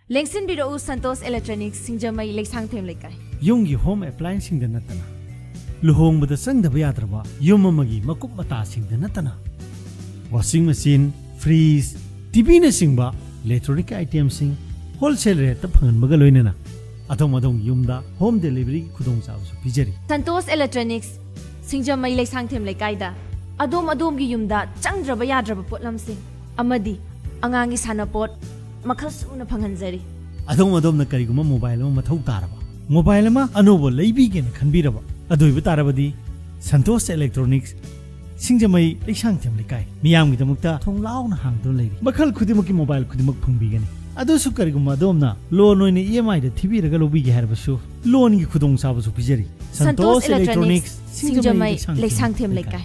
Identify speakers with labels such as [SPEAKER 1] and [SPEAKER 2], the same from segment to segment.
[SPEAKER 1] Lengsin biro Santos Electronics Singjamai Leksang Them Lekai.
[SPEAKER 2] Yungi home appliance sing the natana. Luhong with the sang the Bayatraba, Yumamagi, Makup Mata sing the natana. Washing machine, freeze, Tibina singba, electronic items sing, wholesale rate the Pangan Magaloinana. Atomadong Yumda, home delivery Kudong House Pijeri.
[SPEAKER 1] Santos Electronics Singjamai Leksang Them Lekaida. Adom Gi Yumda, Chandraba Yadraba Potlam Sing. Amadi, Angangi Sanapot, Makas Una Panganzeri.
[SPEAKER 2] Adomadom the Kariguma mobile Matau Taraba. Mobile ma Anobo Labigin Kanbiraba. Adobe Tarabadi, Santos Electronics, Singjamai Leksang Them Lekai. Miam with the Mukta, Tong Laun Hang to Lady. Bakal Kudimuki mobile Kudimuk Pumbigani. Adosu Kariguma Domna, loan in the EMI the TV Regalobi Herbasu, loan Kudong Sabasu Pijeri.
[SPEAKER 1] Santos Electronics, Singjamai Leksang Them Lekai.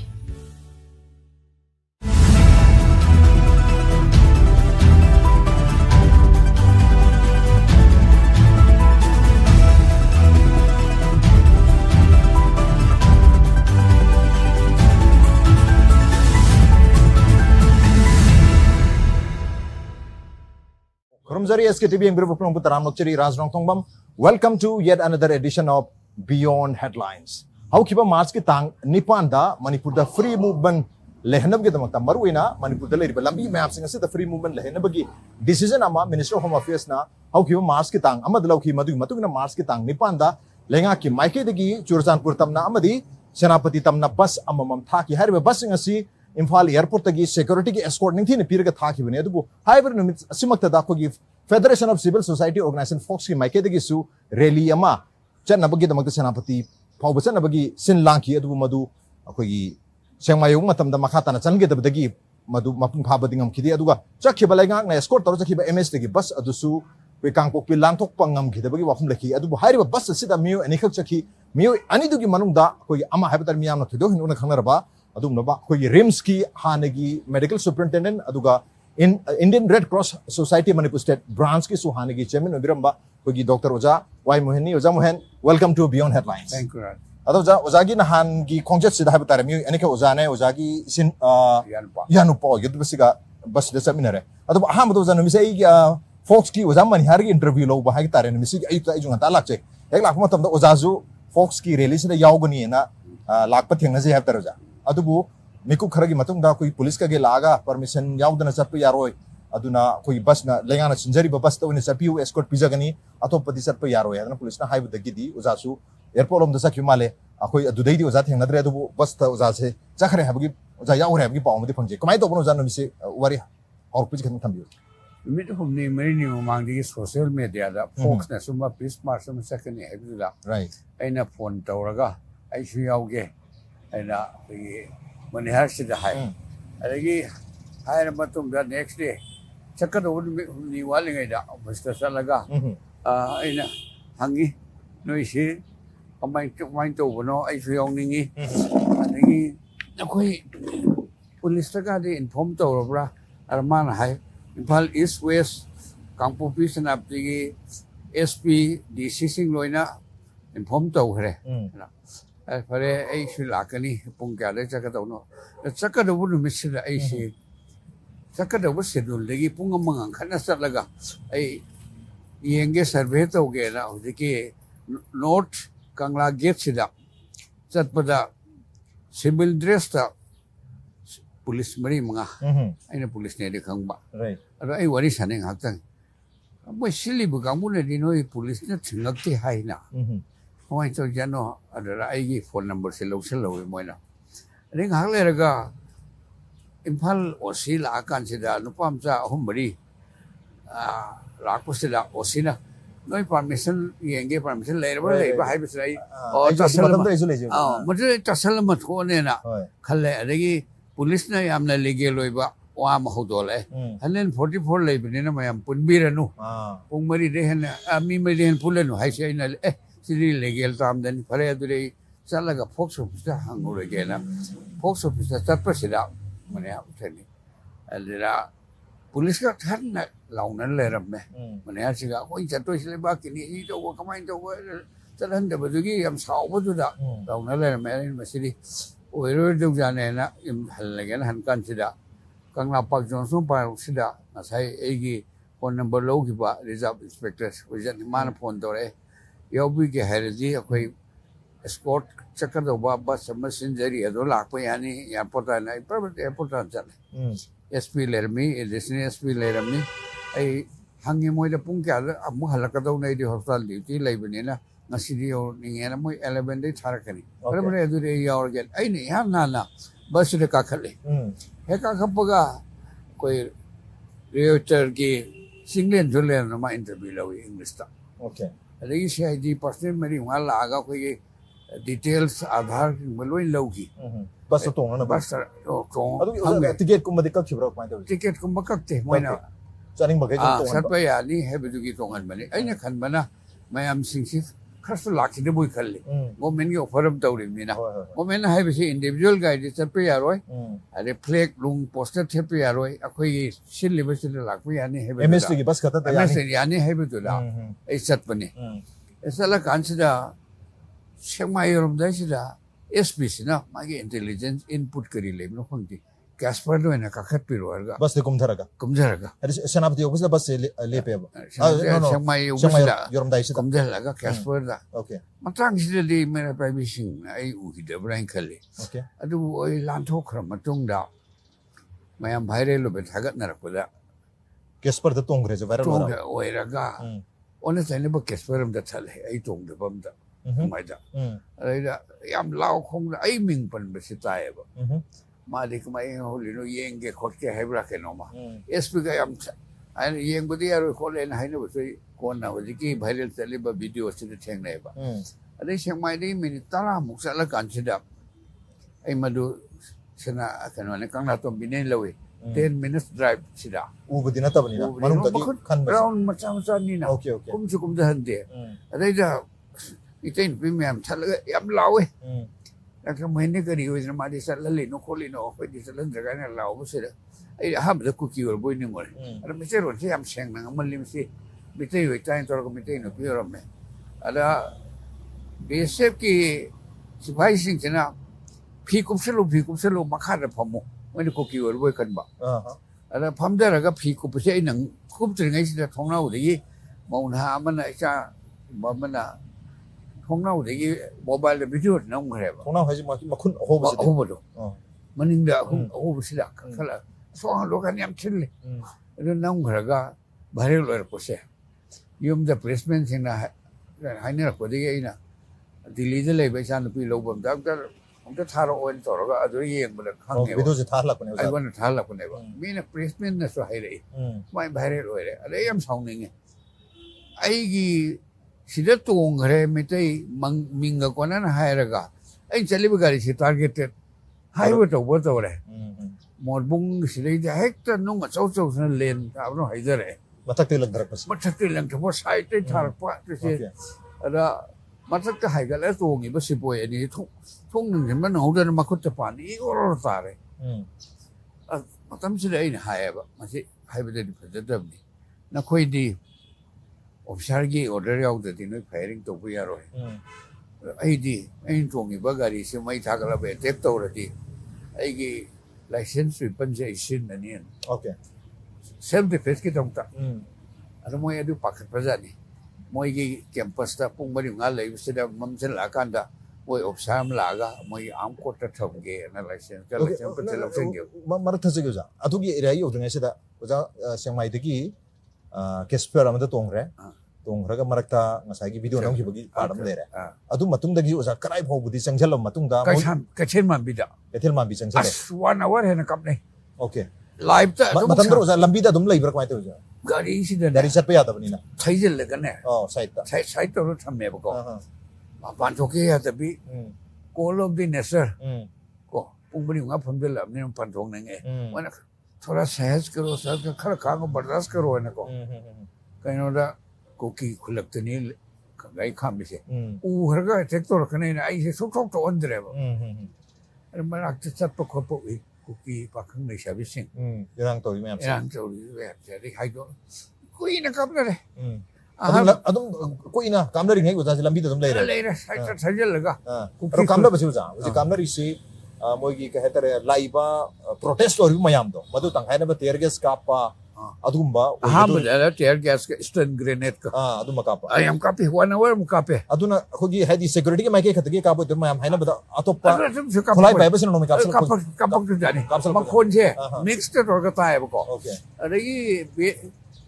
[SPEAKER 3] SKTV Raj Nongthombam. Welcome to yet another edition of Beyond Headlines. How kiba March ki tang Nipanda Manipur the free movement lehenab kita makta maruina Manipur the lady lambi map singa the free movement lehenabagi decision ama Minister of Home Affairs na how kiba March ki tang amadlaw ki madu matugna March ki tang Nipanda lenga ki maike degi Churchanpur tamna amadi Senapati tamna bus amamam thaki harbe bus singa si Imphal airport tagi security ki escort ning thini piraga thaki bane adubu hybrid numit simakta da ko gi Federation of Civil Society Organization Fox ki maike dagi su rally ama chanabagi damakta Senapati Pau Basanabagi Sin Lanki adubu madu akogi Sengmayung matamda makata na change dabdagi madu mapung phabadingam kidi aduga chakhibalenga na escort taro chakhiba MS dagi bus adusu we kangpokpi langthok pangam khidabagi wafum lakhi adubu hairiba bus sida miu anikak chakhi miu anidugi manungda kogi ama haibatar miyamna thudo hinuna khangnaraba adumnaba kogi Rimski hanagi medical superintendent aduga in Indian Red Cross Society Manipur State branch ki suhanagi chairman obiramba kogi Dr. Oja Y Mohen Oja Mohen, welcome to Beyond Headlines.
[SPEAKER 4] Thank you, Raj.
[SPEAKER 3] Adoja Ozagi nahan gi konjet sida haibatar miu anika Ozane Ozagi sin yanupa yudbasiga bus de seminare aduba ahamdo Ozana misai Fox ki Ozamani hargi interview lo bahagi tare misi ayuta ijunga talak che ek lak matam da Ozazu Fox ki rally sida yaugani na lakpa thengna je haibatar Oja adubu miku kharagi matungda koi police ka ge laga permission yaudana satpu yaroi aduna koi bus na lengana sinjari ba bus to ni sapiu escort pizagani atopati satpu yaroi aduna police na haibu dagidi Ozasu airport om da sakyu male akoi adudai di Oza thengna dre adubu bus ta Oza se chakhare habagi Oza yaure habagi paumadi phangje kamai to bono janu mise wari aur kuch khan thambiu
[SPEAKER 4] Mid humni many among the social media that folks na suma peace march sum second hebula
[SPEAKER 3] right
[SPEAKER 4] aina phone tawraga ai shu yauge aina the when he has the high. Alagi higher matum the next day. Chakad would be walling it out, Mr. Salaga. In Hangi, no, she, a mind over no, I feel only. Okay, police in Pomto, Arman High, Imphal East West, Campo Peace and up the SP, the Sissing Loina, in Pomto. Pare ai shilakani pungkale chakadawno chakadawu misila ai shi chakadawu schedule legi pungamang khana salaga ai yenge survey to ge na hojiki north kangla gate sida chatpada civil dress ta police mari manga aina police ne de khangba
[SPEAKER 3] right
[SPEAKER 4] ado ai wari saneng haktang mo sili bu gamu ne dinoi police ne thingakti haina Why so Jano I phone number selo moina. Ring Haglerga Imphal or Sila consider no Pamsa Humbari Rakosilla or Sina. No permission, Yenge permission later, I was like, or Tasalamat Honena, Kale, Regi, Police am the legal loiba, Oam Hodole, and then 44 labor in a man put beer and no. Umari Dehan, Mimari and Pulano, I say, Siri legal time then Paradre Salaga Fox officer hung over again. Fox officer surprised it out when I have training. And there are police got hadn't long and let of me. When I asked got points at Toy back in the over command over the under Bazugi, I'm sour to that. Long and let a man in my city. We were do Janena in Halagan and consider Kangla Park Johnson by Sida, as I Agi phone number low kiba reserve inspector wajan man phone tore yobi ke heraji akoi escort chakado ba bus messenger ado lakpa yani airport na private airport an chale SP lermi additional SP lermi ai hangi moi da pung kya amu halakado nei di hospital duty laibani na ngasidi yo ningena moi 11 day tharakani private adu re yaur gel ai ni ham na bus re ka khale he ka khapaga koi realtor ki Singlen Julian ma interview lawi English ta
[SPEAKER 3] okay
[SPEAKER 4] adagi CID person meri wala aga koi details Aadhaar maloi lauki
[SPEAKER 3] bus tong na
[SPEAKER 4] bus tong
[SPEAKER 3] adu ticket kumba dikak chibra point
[SPEAKER 4] ticket kum bakakte moina
[SPEAKER 3] chaning bagai tong
[SPEAKER 4] sarpa ya ni hebedu ki tongan bani aina khan bana mayam singsi khas laki de boi khalle government ki offer am tawri mina government hai bisi individual guide sarpa ya roi are flag lung poster thepe ya roi akhoi sil level sil lakpa ya ni hebedu
[SPEAKER 3] MS ki bus khata ta
[SPEAKER 4] MS ya ni hebedu la ai sat bani esala kansida Shema yorum da sida SPC na magi intelligence input kari le no khonti Casper do na ka khat piro arga
[SPEAKER 3] bus de kumtharaga adi sanapati office bus le pe ba
[SPEAKER 4] Shema sida
[SPEAKER 3] yorum dai sida
[SPEAKER 4] kumtharaga Casper da
[SPEAKER 3] okay
[SPEAKER 4] matang sida di mera privacy ai u hi de brain khale
[SPEAKER 3] okay
[SPEAKER 4] adu oi lan thok khram matung da mayam bhaire lo be thagat na rakula
[SPEAKER 3] Casper da tong reje viral
[SPEAKER 4] tong oi raga ona tane ba Casper da thale ai tong de bam da mai da ada yam lao khong ai ming pan be sitai ba malik mai holi no yenge khot ke hebra ke no ma sp ga yam ai yeng budi aro kholen hai no sei kon na hoji ki viral chale ba video se theng nei ba ada seng mai dei minute tara muk sa la kan sida ai madu sena kan ne kang na to binen lawe 10 minutes drive sida
[SPEAKER 3] ubudi na tabani na manung tagi khan ba
[SPEAKER 4] round macha ni na
[SPEAKER 3] okay okay
[SPEAKER 4] kum chu kum da han de ada ja itain premium thalaga yam lawe ka mahine kari ho na mari sal le no kholi no pe di sal jaga na law bu sira ai ha ba ku ki or boy ni ngol ara mi sero se am seng na mal lim si mi te yo tain tor ko mi te no pi ro me ada besep ki sipai sing chena phi kum selo makha da phamu wani ko ki or boy kan ba ada pham da ga phi ku se nang khub tri ngai si da thong na u de mau na man cha ba man na Hongnau de mobile video nong khare ba
[SPEAKER 3] hongnau haji ma khun ho ba
[SPEAKER 4] ho do maning da ho ba sila khala so lo kan yam chille ro nong khare ga bhare lo ko se yum da placement sing na hai ne ko de ina dili de le ba san pi lo bam doctor om ta tharo on to ga adu yeng ba khang ne
[SPEAKER 3] video se thar la ko ne
[SPEAKER 4] ai wan thar la ko ne ba mi na placement na so hai re mai bhare lo re ale yam song ne ai gi sida tong khare mitai minga kona na hairaga ai chaliba gari si targeted highway to bo to re morbung sidai da hektar nong chau na len ta no haidare
[SPEAKER 3] matak te lag dharak pas
[SPEAKER 4] matak te lang to site te thar pa te se ada matak te haigal as tongi ba si boy ani thong ning man ho da ma khut ta pa ni or ta re matam sidai ni haiba masi haiba de president ni na khoi di officer gi order yaw de no firing to pu yaro ai di ai tongi ba gari se mai thagala be tek to ra di ai gi license wi pan je isin na ni
[SPEAKER 3] okay
[SPEAKER 4] self defense ki tong ta ada moi adu pakhat pajani moi gi campus ta pung bari nga lai se da mam chen la kan da moi officer la ga moi am ko ta thom ge na license ka license pa telo seng ge
[SPEAKER 3] mar tha se ga adu gi area yo dang se da oja sengmai de gi Casper amada tongre tongraga marakta ngasai gi video nang gi padam le re adu matung da gi oja karai phau budi changjalam matung da
[SPEAKER 4] ka chen man bi da
[SPEAKER 3] ethel man bi changjale
[SPEAKER 4] as 1 hour he na kap nei
[SPEAKER 3] okay
[SPEAKER 4] live ta
[SPEAKER 3] matam ro oja lambi da dum lai bra kwai te oja
[SPEAKER 4] gari si da
[SPEAKER 3] dari chat pe ya da bani na
[SPEAKER 4] thaijel le kan ne
[SPEAKER 3] oh side ta
[SPEAKER 4] side to tham me ba ko ma pan thok ya ta bi call of the nature ko pung bani nga pham de lam ne pan thok ne nge wana थोड़ा सहज करो सहज का खर खांगो बर्दाश्त करो है ना को कहीं ना कोकी खुलकते नहीं गाय खाम भी से ऊहर का टेक तो रखने ना ऐसे सुख तो अंदर है वो अरे मैं आखिर सब तो खपो भी कोकी पाखंग नहीं शाबिश सिंह
[SPEAKER 3] इरांग तो भी मैं
[SPEAKER 4] वे jadi hai do कोई ना काम करे
[SPEAKER 3] adum कोई ना काम ना रिंगे उजा लंबी तो तुम ले
[SPEAKER 4] रहे सजल लगा
[SPEAKER 3] और काम ना बचे उजा उसे काम ना रिसे मोगी कहते रहे लाइबा प्रोटेस्ट और भी मयाम दो मधु तंग है ना बतेर के स्कापा ꯑꯗꯨꯒꯨꯝꯕ
[SPEAKER 4] ꯑꯍꯥꯟꯕꯗ ꯇꯤꯌꯔ ꯒ꯭ꯌꯥꯁꯀ ꯁ꯭ꯇꯟ ꯒ꯭ꯔꯦꯅꯦꯗꯀ
[SPEAKER 3] ꯑꯗꯨꯝꯕ ꯀꯥꯞꯄ
[SPEAKER 4] ꯌꯥꯝ ꯀꯥꯞꯄꯤ 1 hour ꯃꯨꯛ ꯀꯥꯞꯄꯦ
[SPEAKER 3] ꯑꯗꯨꯅ ꯑꯩꯈꯣꯏꯒꯤ ꯍꯥꯏꯗꯤ ꯁꯦꯀ꯭ꯌꯨꯔꯤꯇꯤꯒꯤ ꯃꯥꯏꯀꯩ ꯈꯛꯇꯒꯤ ꯀꯥꯞꯄꯣꯏꯗꯣ ꯃꯌꯥꯝ ꯍꯥꯏꯅꯕꯗ ꯑꯇꯣꯞꯄ ꯈꯨꯠꯂꯥꯏ ꯄꯥꯏꯕꯁꯤꯅ ꯅꯣꯡꯃꯩ
[SPEAKER 4] ꯀꯥꯞꯄꯛꯇꯣꯏꯖꯥꯠꯅꯤ ꯃꯈꯣꯟꯁꯦ ꯃꯤꯛꯁꯇ ꯇꯧꯔꯒ ꯇꯥꯏꯌꯦꯕꯀꯣ ꯑꯗꯒꯤ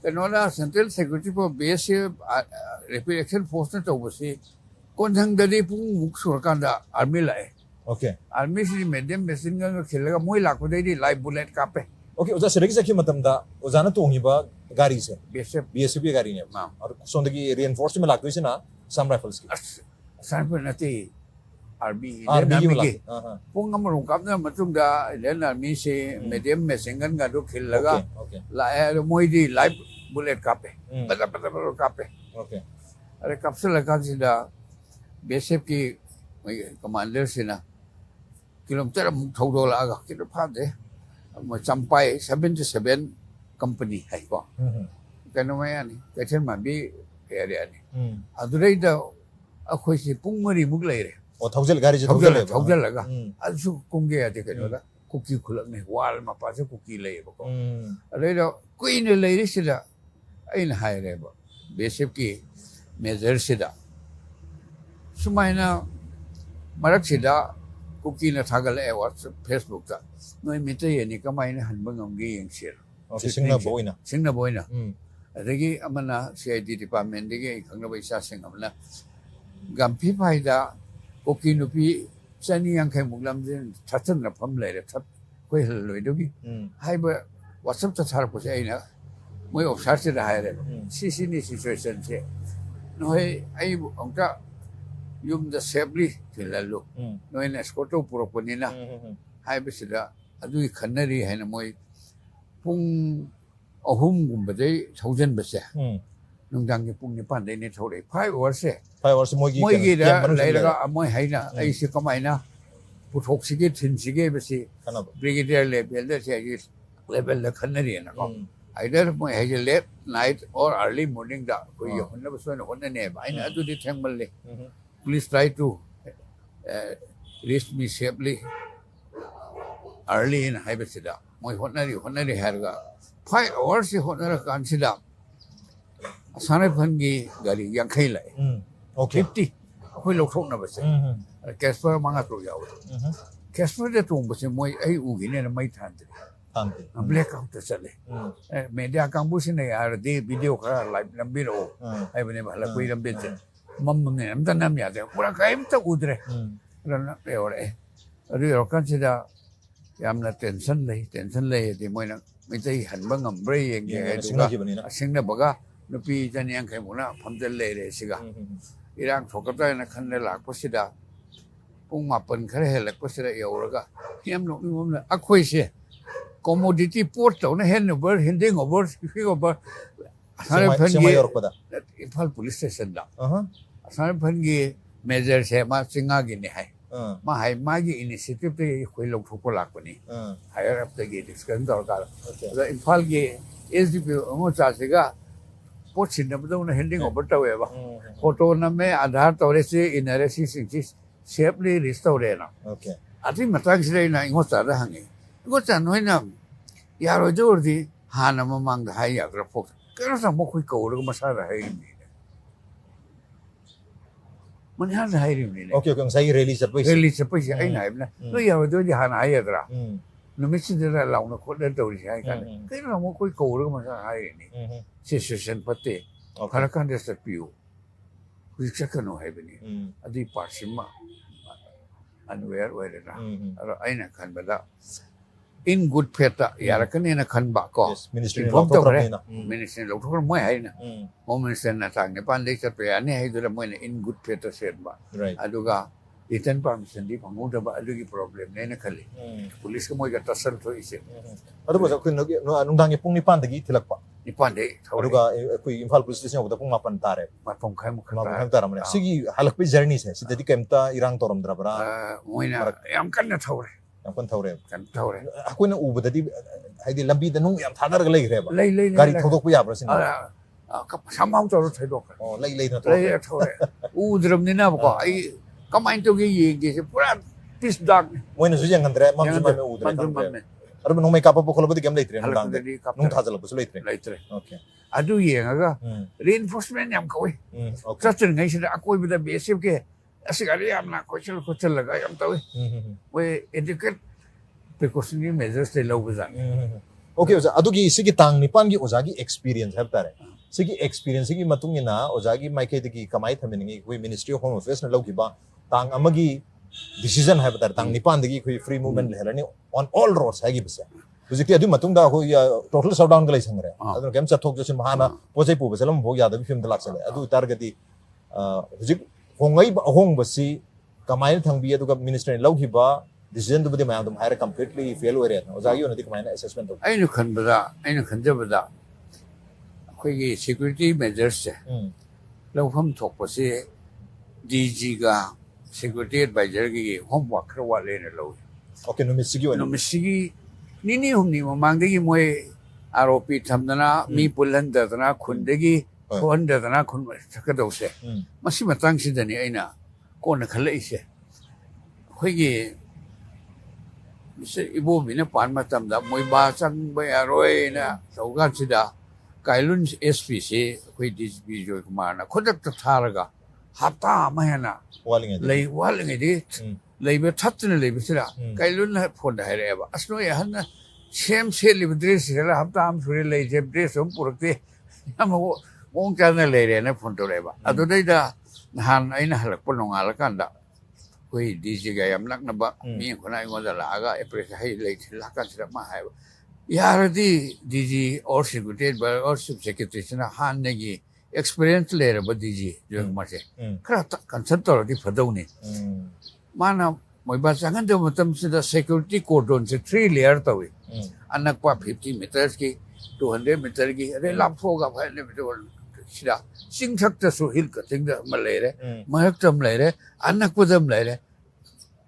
[SPEAKER 4] ꯀꯩꯅꯣꯅ ꯁꯦꯟꯇ꯭ꯔꯦꯜ ꯁꯦꯀ꯭ꯌꯨꯔꯤꯇꯤ ꯐꯣꯔ ꯕꯦꯁꯁꯦ ꯔꯦꯄꯤꯗ ꯑꯦꯛꯁꯟ ꯐꯣꯔꯁꯅ ꯇꯧꯕꯁꯤ ꯀꯣꯟꯊꯪꯗꯗꯤ ꯄꯨꯡꯃꯨꯛ ꯁꯨꯔꯀꯥꯟꯗ ꯑꯥꯔꯃꯤ ꯂꯥꯛꯑꯦ ꯑꯥꯔꯃꯤꯁꯤꯗꯤ ꯃꯦꯗꯤꯌꯝ ꯃꯦꯆꯤꯟꯒꯟꯒ ꯈꯤꯜꯂꯒ ꯃꯣꯏ ꯂꯥꯛꯄꯗꯩꯗꯤ ꯂꯥꯏꯚ ꯕꯨꯂꯦꯠ ꯀꯥꯞꯄꯦ
[SPEAKER 3] ꯑꯣꯖꯥ ꯁꯤꯗꯒꯤ ꯆꯠꯈꯤꯕ ꯃꯇꯝꯗ ꯑꯣꯖꯥꯅ ꯇꯣꯡꯉꯤꯕ ꯒꯥꯔꯤꯁꯦ
[SPEAKER 4] BSF
[SPEAKER 3] BSFꯒꯤ ꯒꯥꯔꯤꯅꯦꯕ ꯁꯣꯝꯗꯒꯤ ꯔꯤꯑꯦꯟꯐꯣꯔꯁꯃꯦꯟ ꯂꯥꯛꯇꯣꯏꯁꯤꯅ ꯑꯁꯥꯝ ꯔꯥꯏꯐꯜꯁꯀꯤ
[SPEAKER 4] ꯑꯁꯥꯝ ꯅꯠꯇꯦ ꯑꯥꯔꯃꯤꯒꯤ ꯄꯨꯡ ꯑꯃꯔꯣꯝ ꯀꯥꯞꯅꯔ ꯃꯇꯨꯡꯗ ꯏꯟꯗꯤꯌꯟ ꯑꯥꯔꯃꯤꯁꯤ ꯃꯦꯗꯤꯌꯝ ꯃꯦꯆꯤꯟꯒꯟꯒꯗꯣ ꯈꯤꯜꯂꯒ ꯂꯥꯛꯑꯦ ꯑꯗꯣ ꯃꯣꯏꯗꯤ ꯂꯥꯏꯚ ꯕꯨꯂꯦꯠ ꯀꯥꯞꯄꯦ ꯐꯖ ꯀꯥꯞꯄꯦ ꯑꯗꯩ ꯀꯥꯞꯁꯤꯜꯂꯀꯥꯟꯁꯤꯗ BSFꯀꯤ ꯃꯣꯏꯒꯤ ꯀꯃꯥꯟꯗꯔꯁꯤꯅ ꯀꯤꯂꯣꯃꯤꯇꯔ ꯑꯃꯨꯛ ꯊꯧꯗꯣꯛꯂꯛꯑꯒ ꯈꯤꯇꯪ ꯐꯥꯗꯦ ꯆꯝꯄꯥꯏ 77 ꯀꯝꯄꯅꯤ ꯍꯥꯏꯀꯣ ꯀꯩꯅꯣ ꯃꯌꯥꯅꯤ ꯀꯩꯊꯦꯜ ꯃꯥꯟꯕꯤ ꯑꯦꯔꯤꯌꯥꯅꯤ ꯑꯗꯨꯗꯩꯗ ꯑꯩꯈꯣꯏꯁꯤ ꯄꯨꯡ 4ꯃꯨꯛ ꯂꯩꯔꯦ
[SPEAKER 3] ꯒꯥꯔꯤꯁꯦ
[SPEAKER 4] ꯊꯧꯖꯜꯂꯒ ꯑꯗꯨꯁꯨ ꯀꯨꯝꯒꯦ ꯌꯥꯗꯦ ꯀꯩꯅꯣꯗ ꯀꯨꯀꯤ ꯈꯨꯜꯂꯛꯅꯤ ꯋꯥꯜ ꯃꯄꯥꯁꯦ ꯀꯨꯀꯤ ꯂꯩꯌꯦꯕꯀꯣ ꯑꯗꯩꯗ ꯀꯨꯏꯅ ꯂꯩꯔꯤꯁꯤꯗ ꯑꯩꯅ ꯍꯥꯏꯔꯦꯕ BSFꯀꯤ ꯃꯦꯖꯔꯁꯤꯗ ꯁꯨꯃꯥꯏꯅ ꯃꯔꯛꯁꯤꯗ ꯀꯨꯀꯤꯅ ꯊꯥꯒꯠꯂꯛꯑꯦ ꯋꯥꯠꯁꯑꯦꯞ ꯐꯦꯁꯕꯨꯛꯇ ꯅꯣꯏ ꯃꯤꯇꯩ ꯑꯅꯤ ꯀꯃꯥꯏꯅ ꯍꯟꯕ ꯉꯝꯒꯦ ꯌꯦꯡꯁꯤꯔ ꯁꯤꯡꯅꯕ ꯑꯣꯏꯅ ꯑꯗꯒꯤ ꯑꯃꯅ CID ꯗꯤꯄꯥꯔꯠꯃꯦꯟꯗꯒꯤ ꯑꯩ ꯈꯪꯅꯕ ꯏꯆꯥꯁꯤꯡ ꯑꯃꯅ ꯒꯝꯐꯤꯐꯥꯏꯗ ꯀꯨꯀꯤ ꯅꯨꯄꯤ 250ꯃꯨꯛ ꯂꯝꯖꯦꯟ ꯊꯠꯆꯟꯅꯐꯝ ꯂꯩꯔꯦ ꯑꯩꯈꯣꯏ ꯍꯜꯂꯣꯏꯗꯨꯒꯤ ꯍꯥꯏꯕ ꯋꯥꯠꯁꯑꯦꯞꯇ ꯊꯥꯔꯛꯄꯁꯦ ꯑꯩꯅ ꯃꯣꯏ ꯑꯣꯐꯤꯁꯥꯔꯁꯤꯗ ꯍꯥꯏꯔꯦꯕ ꯁꯤꯅꯤ ꯁꯤꯆꯨꯋꯦꯁꯟꯁꯦ ꯅꯣꯏ ꯑꯩꯕꯨ ꯑꯃꯨꯛꯇ ꯌꯨꯝꯗ ꯁꯦꯐꯂꯤ ꯊꯤꯜꯍꯜꯂꯨ ꯅꯣꯏꯅ ꯑꯦꯁꯀꯣꯔꯠ ꯇꯧ ꯄꯨꯔꯛꯄꯅꯤꯅ ꯍꯥꯏꯕꯁꯤꯗ ꯑꯗꯨꯒꯤ ꯈꯟꯅꯔꯤ ꯍꯥꯏꯅ ꯃꯣꯏ ꯄꯨꯡ 3ꯒꯨꯝꯕꯗꯩ ꯊꯧꯖꯟꯕꯁꯦ ꯅꯨꯡꯗꯥꯡꯒꯤ ꯄꯨꯡ 9ꯗꯩꯅꯦ ꯊꯧꯔꯛꯏ 5 hours ꯃꯣꯏꯒꯤꯗ ꯂꯩꯔꯒ ꯃꯣꯏ ꯍꯥꯏꯅ ꯑꯩꯁꯤ ꯀꯃꯥꯏꯅ ꯄꯨꯊꯣꯛꯁꯤꯒꯦ ꯊꯤꯟꯁꯤꯒꯦ ꯍꯥꯏꯕꯁꯤ ꯕ꯭ꯔꯤꯒꯦꯗꯤꯌꯔ ꯂꯦꯚꯦꯜꯗ ꯁꯤꯒꯤ ꯂꯦꯚꯦꯜꯗ ꯈꯟꯅꯔꯤꯅꯀꯣ ꯑꯥꯏꯗꯔ ꯃꯣꯏ ꯍꯥꯏꯁꯦ ꯂꯦꯠ ꯅꯥꯏꯠ ꯑꯣꯔ ꯑꯥꯔꯂꯤ ꯃꯣꯔꯅꯤꯡꯗ ꯑꯩꯈꯣꯏ ꯌꯧꯍꯟꯅꯕ ꯁꯣꯏꯅ ꯍꯣꯠꯅꯅꯦꯕ ꯑꯩꯅ ꯑꯗꯨꯗꯤ ꯊꯦꯡꯃꯜꯂꯦ please try to reach me safely early in haibasida moi hotnari harga 5 hours hotnara kansida asane phangi gari yankhai lai 50 khoi lokthokna base casper manga to yaw casper de tong base moi ai ugine na mai thandri black out ta chale media kangbu sine yar de video khara live lambi ro ai bane bhala koi lambe che mamne amta nam ya de pura kaimta udre rana eore ri rokanchida yamna tension lei de moina mitai hanba ngambre yenge singna baga nupi janiang kai muna phamjal le re siga irang thokata na khanne lakpasida pung mapan khare helakpasida euraga yam no ngomna akhoi se commodity port to na hen over handing over shipping over asane phangi Imphal police station da asane phangi measure se ma singa gi ne hai ma hai ma gi initiative te khoi lok thok lakpani higher up the gate discussion dor ka da Imphal gi SDP ngo cha se ga port sin na bdo na handing over to ba photo na me aadhar tore se inerrancy safely restore na ati matang sile na ngo cha da hangi ngo cha noi na yaro jor di hana mamang da hai ya gra phok kero sa mo khoi ko ro ma sa ra hai ni man ha da hai ni
[SPEAKER 3] okay sai release
[SPEAKER 4] pai ai na na no yaro do di hana ai dra no mi sin da law na ko da do ri hai ka kero mo khoi ko ro ma sa hai ni situation patte khara kan de sa piu hui cha ka no hai bani adi parshima unaware where na aina khan bada in good faith yara kan na khan ba ko
[SPEAKER 3] ministry
[SPEAKER 4] of ministry lo thok moi hai na home minister na tang ne pan le cha pe ani hai du moi na in good faith set ba aduga return permission di phangu da ba adugi problem ne na khali police ko moi ga tasal thoi se
[SPEAKER 3] adu ba kun no nungdang ye pung 9 dagi thilakpa
[SPEAKER 4] 9 de
[SPEAKER 3] aduga koi Imphal police station da pung 9 tare
[SPEAKER 4] ma pung khai mu
[SPEAKER 3] khang taramne sigi halakpi journey se sidadi kemta irang toram dra bara
[SPEAKER 4] moi na yam kan na thore
[SPEAKER 3] kan thore akoina ubadadi haidi lambi da nung yam thadar ga lei reba
[SPEAKER 4] lei
[SPEAKER 3] gari thodok ya bra sin
[SPEAKER 4] ka samam to thodok
[SPEAKER 3] lei na
[SPEAKER 4] thore udram ni na ko ai kamain to ge ye ge pura pis dag
[SPEAKER 3] moina su jang andre mam me udra ꯑꯗꯨ ꯅꯣꯡꯃꯩ ꯀꯥꯞꯄ ꯈꯣꯠꯂꯛꯄꯗꯤ ꯀꯩꯝ ꯂꯩꯇ꯭ꯔꯦ ꯅꯨꯡꯗꯥꯡꯗ
[SPEAKER 4] ꯍꯜꯂꯛꯄꯗꯗꯤ
[SPEAKER 3] ꯅꯨꯡ
[SPEAKER 4] ꯀꯥꯞꯇ꯭ꯔꯦ
[SPEAKER 3] ꯊꯥꯖꯜꯂꯛꯄꯁꯨ ꯂꯩꯇ꯭ꯔꯦ
[SPEAKER 4] ꯂꯩꯇ꯭ꯔꯦ
[SPEAKER 3] okay
[SPEAKER 4] ꯑꯗꯨ ꯌꯦꯡꯉꯒ
[SPEAKER 3] ꯎꯝ
[SPEAKER 4] ꯔꯤꯏꯟꯐꯣꯔꯁꯃꯦꯟ ꯌꯥꯝ ꯀꯧꯏ
[SPEAKER 3] ꯑꯣꯀꯦ
[SPEAKER 4] ꯆꯠꯇ꯭ꯔꯤꯉꯩꯁꯤꯗ ꯑꯀꯣꯏꯕꯗ BSFꯀꯤ ꯑꯁꯤꯒꯗꯤ ꯌꯥꯝꯅ ꯈꯣꯠꯆꯜꯂꯒ ꯌꯥꯝ ꯇꯧꯏ ꯃꯣꯏ ꯑꯦꯗꯨꯀꯦꯠ ꯄ꯭ꯔꯤꯀꯣꯁꯅꯔꯤ ꯃꯦꯖꯔꯁꯇꯩ ꯂꯧꯕꯖꯥꯠꯅꯤ
[SPEAKER 3] ओके ओजा अदुगी सिगी तांग निपान की ओजा की एक्सपीरियंस है तारे सिगी एक्सपीरियंस की मतुंग इना ओजा की माइके दगी कमाई थमिनिंगी कोई मिनिस्ट्री ऑफ होम अफेयर्स न लौगिबा तांग अमगी डिसीजन है तारे तांग निपान दगी कोई फ्री मूवमेंट लेहरनी ऑन ऑल रोड्स है गिबसे हुजिकि अदु मतुंग दा कोई टोटल शटडाउन गलै संगरे अदु केम चथोक जसिन महाना पोजै पुबे चलम भो यादव फिल्म द लाक्सले अदु तारगदी हुजिक होंगै अहोंग बसी कमाई थंगबी अदुगा ministry लौगिबा decision to be made hire completely fail over it oza gi onati kamana assessment to
[SPEAKER 4] ainu khanjabada akhoi security measures se lawham thokpa se DG ga security advisor gi homework khra wa le na lo
[SPEAKER 3] okay no misigi
[SPEAKER 4] no misigi nini humni mamang de gi moi ROP thamdana mi pulan dadana khundagi khon dadana khun sakado se masi matang sidani aina kona khalai se akhoi gi ibu bina pan matam da moi ba chang ba aroi na sauga chida kailun SPC koi DSP jo kumana khodak ta tharaga hapta ma hena walinge di lei be thatna lei be sira kailun na phone da here ba asno ya han same se li dress sira hapta am sure lei je dress um purakte am ong chana lei re na phone to re ba adu dai da han aina halak pon ngal kan da कोई DG का यम लग नबा मी कोना इंगोदा लागा एप्रेस high late Laka सिरा मा हाय यार दी DG और सिक्योरिटी और सब सेक्रेटरी सना हान नेगी एक्सपीरियंस ले रे ब DG जो मासे खरा कंसर्ट तो दी फदौनी माना मोइबा चांगन दो मतम सिदा सिक्योरिटी कोर्डन से 3 लेयर तवे अनक पा 50 मीटर्स की 200 मीटर की अरे लाफोगा फाइल मीटर सिदा सिंगथक तसु हिल कटिंग द मलेरे महकतम लेरे अनक पदम लेरे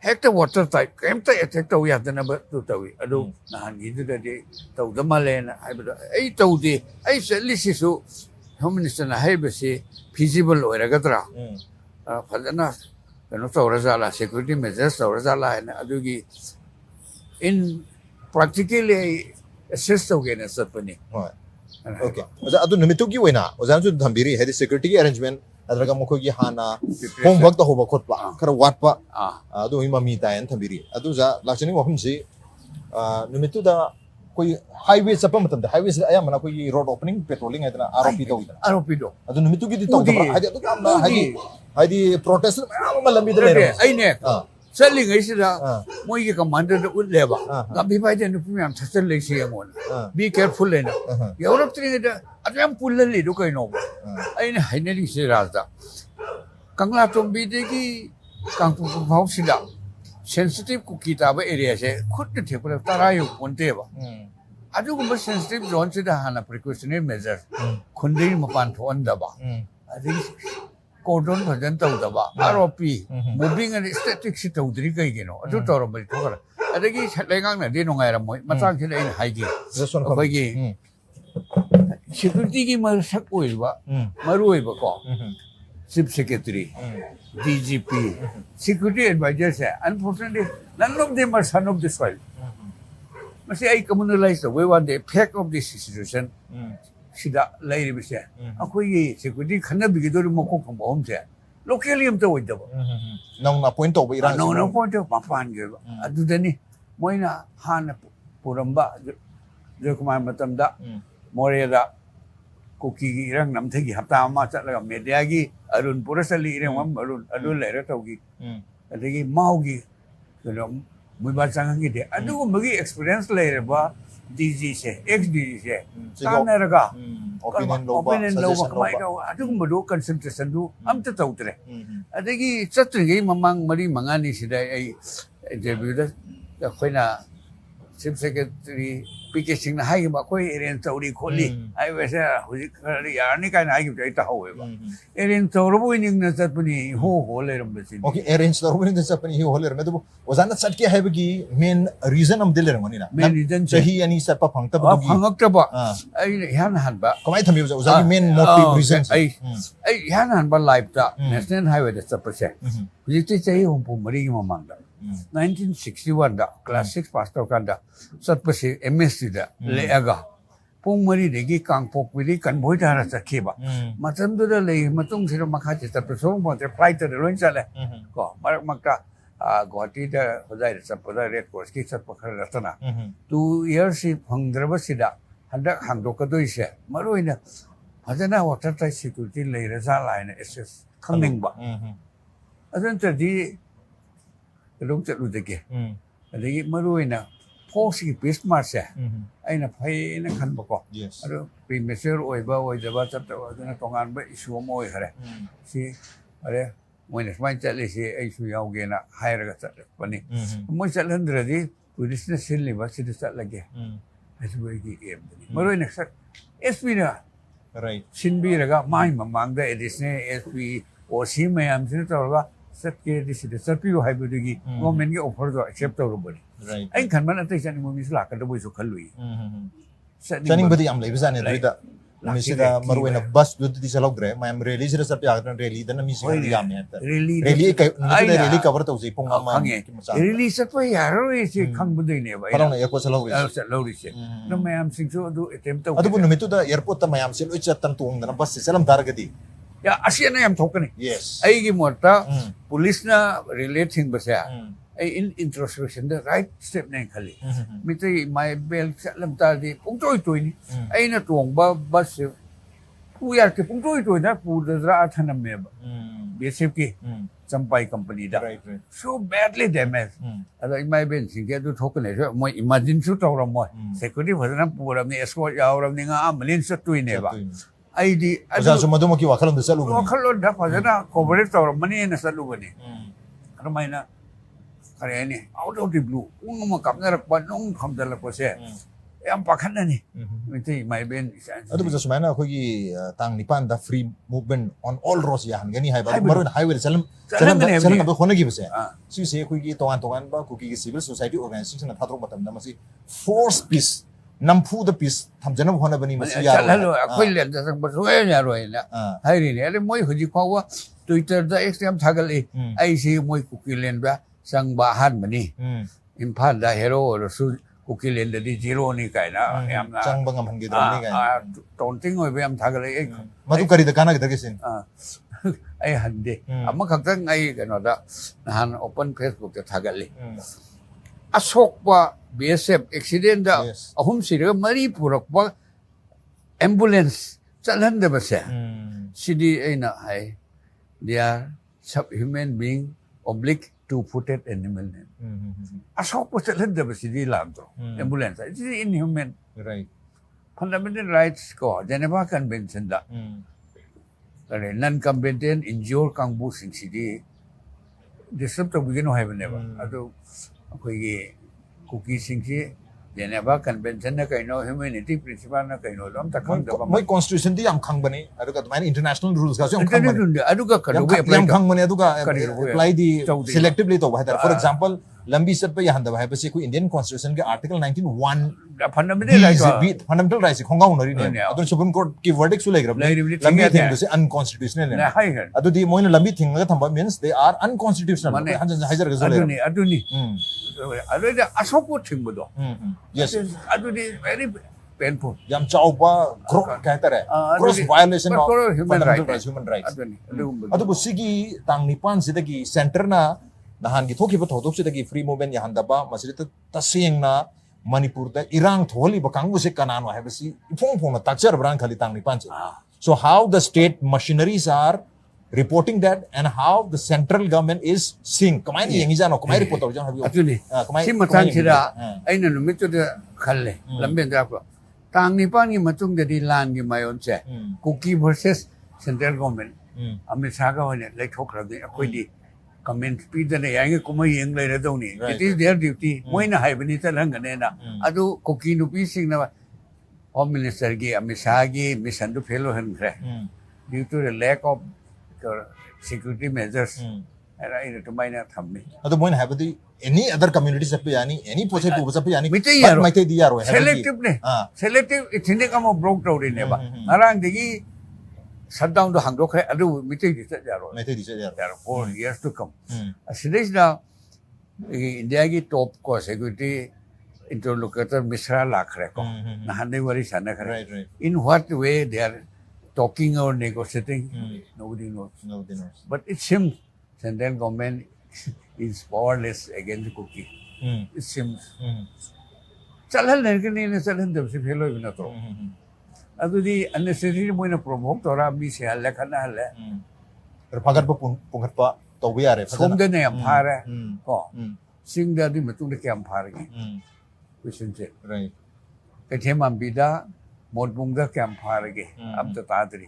[SPEAKER 4] हेक्टर वाटर टाइप केमता अटैक तो यादना ब तो तवी अदु नहान गिदुदे तो दमलेन हाइबदा ए तौदे ए सेलिसिसु होम मिनिस्टर ना हाइबसे फिजिबल ओइरगद्रा फजना कनो तौरजाला सिक्योरिटी मेजर्स तौरजाला है अदुगी इन प्रैक्टिकली असेस तोगेना सपनी
[SPEAKER 3] okay oza adu nimitu gi oina oza ju dhambiri hedi security arrangement adraga mokho gi hana homework to hoba khotpa khara watpa adu hima mi ta en thambiri adu za lakchani wahum si nimitu da koi highway chapa matam da highway aya mana koi road opening patrolling aidana ROP do adu nimitu gi di to hadi adu kamna hadi protest ma lambi da le
[SPEAKER 4] ai ne selling is da moi ki commander da ut leba gabi bai de nu pum thasal le si amon be careful le na europe tri da atam pullal le do kai no ai ne hai ne ri se ra da kangla tom bi de ki kangpu phau si da sensitive ku ki ta ba area se khut ne the pura tara yu ponte ba adu ko sensitive zone se da hana precautionary measure khundei mapan thon da ba adi cordon भजन तौदबा ROP moving and static si तौदरी कई गेनो अदु तौरम बरि थोकर अदगी लेगांग ना दे नोंगायरम मोय मचांग से लेन हाइगी अखोगी सिक्योरिटी की मरसक ओइबा मरुइबा को chief secretary DGP security advisor से unfortunately none of them are son of the soil must I communalize the way one the effect of this situation sida lairi bise akoi security khana bigidor moko ko bom se locally am to wida
[SPEAKER 3] nong na point to ira
[SPEAKER 4] no point to papan ge adu dani moina han puramba je kumai matam da more da koki gi rang nam thegi hapta ma chatlaga media gi arun purasali irem arun adu lere to gi adigi mau gi no mui ba chang gi de adu magi experience lere ba DG se XDG se tanaraga opinion loba kamai do adu madu concentration du am ta tautre adigi chatri mamang mari mangani sida ai interview da khoina chief secretary PK Singh na hai ba koi arrange tauri kholi ai wese huji khari yani kai na ai gi ta howe ba arrange tawru ning na chapni ho le ram besi
[SPEAKER 3] okay arrange tawru ning na chapni ho le ram du ozana chatke hai gi main reason am dile ram ni na
[SPEAKER 4] main reason
[SPEAKER 3] sahi ani sapa phangta ba gi
[SPEAKER 4] phangta ba ai yan han ba
[SPEAKER 3] kamai thami ozagi main motive reason
[SPEAKER 4] ai yan han ba live da national highway da chapse huji te chai hum pu mari gi mamang da 1961 da class 6 pass tawkanda satpasi MSc da leaga pung mari degi kangpok wili kan boi dara sakhiba matam du da lei matung sira makha che tapso mo te flight da loin chale ko marak makta Guwahati da hojai da sapada red course ki sat pakhar ratana 2 years si phangdraba sida handak hangdok ka doi se maroina hajana water tight security lei ra za lai na SS khangning ba adun ta di lung chalu de ke adegi maroina post ki base mar se aina phai na khan ba ko ado premature oiba oidaba chat aduna tongan ba issue mo oi hare si are moina smai chale si ai su yaw ge na hair ga chat pani mo chat handra di police na sil ni ba si chat lage ai su gi em maroina sak SP na
[SPEAKER 3] right
[SPEAKER 4] sinbi raga mai mamang da edisne SP o si mayam sin tawga satke disi de sapiu haibudigi government ge offer do accept tawro bari
[SPEAKER 3] right
[SPEAKER 4] ai khan man atai chani mo mi sla ka do boi so khalui
[SPEAKER 3] chaning badi am leiba jane rida misida maruena bus du di salogre mayam rally jira sap ya rally dan mi si yam ne ta rally kai rally cover to si pung ma
[SPEAKER 4] rally sat pa yaro si khang budai ne ba
[SPEAKER 3] parang ya ko salogre
[SPEAKER 4] salogre se no mayam sing so do attempt to
[SPEAKER 3] adu bu numitu da airport ta mayam sin ucha tan tuong na bus salam dargadi
[SPEAKER 4] ya asiana yam thokani
[SPEAKER 3] yes
[SPEAKER 4] ai gi morta police na relating ba sa ai introspection the right step ne khali mitai my bel lam ta di pung toi toi ni ai na tuong ba bus pu ya ke pung toi toi na pu da ra athanam me ba basic ki champai company da so badly damaged ada my ben sing ke du thokane so moi imagine su taw ram moi security bhajana puram ni escort yaw ram ni nga amalin sa tui ne ba ai di
[SPEAKER 3] aja so maduma ki wakhalon da salu
[SPEAKER 4] wakhalon da bhajana coverage taw ram mani na salu bani armaina kare ni out of the blue ung ma kap na rak ban ung kham da la ko se yam pakhan na ni mitai my ben
[SPEAKER 3] adu bu jasmana ko gi tang nipan da free movement on all roads ya han gani hai ba maron highway salam ba khona gi base si se ko gi tongan ba ko gi civil society organization na thadro matam na masi force peace nampu the peace thamjana khona bani masi ya
[SPEAKER 4] chalo akoi len da sang ba so ya ro ina hai ri ne ale moi huji khawa Twitter da extreme thagal ai si moi kukilen ba sang bahan mani Imphal da hero or su kukilen da di zero ni kai na yam na
[SPEAKER 3] chang bangam hangi dram ni kai
[SPEAKER 4] tonting oi bam thagal ai
[SPEAKER 3] madu kari da kana ga dagesin
[SPEAKER 4] ai hande amma khakang ai kano da han open Facebook da thagal li asok ba BSF accident da ahum sira mari purak ba ambulance chalan da ba se sidi ai na hai they are subhuman being oblique two-footed animal. Asok po chalan da ba sidi lam to ambulance it is inhuman
[SPEAKER 3] right
[SPEAKER 4] fundamental rights ko Geneva Convention da kare non combatant injure kang bu sing sidi disrupt to begin have never ado koi gi cookie sing si Geneva Convention na kai no humanity principle na kai no lam ta khang da ba
[SPEAKER 3] moi constitution di am khang bani adu ka tumai international rules ga so am khang bani
[SPEAKER 4] adu ka kadu apply
[SPEAKER 3] am khang bani adu ka apply di selectively to ba for example lambi sat pa yahan da ba ba se ko Indian constitution ke article 19(1) fundamental rights khonga unari ne adu supreme court ki verdict su legra lambi thing se unconstitutional ne adu di moina lambi thing ga thamba means they are unconstitutional hajar ga zole
[SPEAKER 4] adu ni adu asok po thing bodo
[SPEAKER 3] yes
[SPEAKER 4] adu di very painful
[SPEAKER 3] yam chauba gross violation of human rights adu bu sigi tang nipan sidagi center na nahan gi thoki ba thodok sidagi free movement yahan da ba masri ta sing na Manipur da irang tholi ba kangbu se kanano hai basi phong na takchar brang khali tang nipan che so how the state machineries are reporting that and how the central government is seeing kamai ni yangi jano kamai report jan habi
[SPEAKER 4] atuni si matang sira aina no mitu da khalle lamben da ko tang nipan gi matung da di lan gi mayon che cookie versus central government amit saga wone lai thokra de akoi di comment speed da yang ko mai yang lai da dong ni it is their duty moi na hai bani ta lang ne na adu cookie nu pi sing na home minister gi amit sa gi mission to fellow han khre due to the lack of security measures era ina to mai na thamni
[SPEAKER 3] adu moi na have the any other communities up yani any poche pu sap yani
[SPEAKER 4] mai
[SPEAKER 3] te di yaro
[SPEAKER 4] selective ne selective ithine kam broke down ne ba arang digi shutdown to hangdok hai adu mitai di sa jaro 4 years to come asides na India की top को security interlocutor Mishra lakh रहे को नहाने वाली साना करे
[SPEAKER 3] Right, right.
[SPEAKER 4] in what way they are talking or negotiating nobody knows but it seems central government is powerless against the cookie it seems चलन लड़के नहीं चलन जब से फेलो बिना तो अदुदी unnecessary मोइना provoke तोरा भी से हल्ला करना हल्ला
[SPEAKER 3] Pagar pa pungat pa to we are
[SPEAKER 4] Somde ने अम्फार है को सिंह दादी में तुमने क्या अम्फार की क्वेश्चन से
[SPEAKER 3] Right.
[SPEAKER 4] कथे मंबिदा मोड बुंगा क्या अम्फार के अब तो तादरी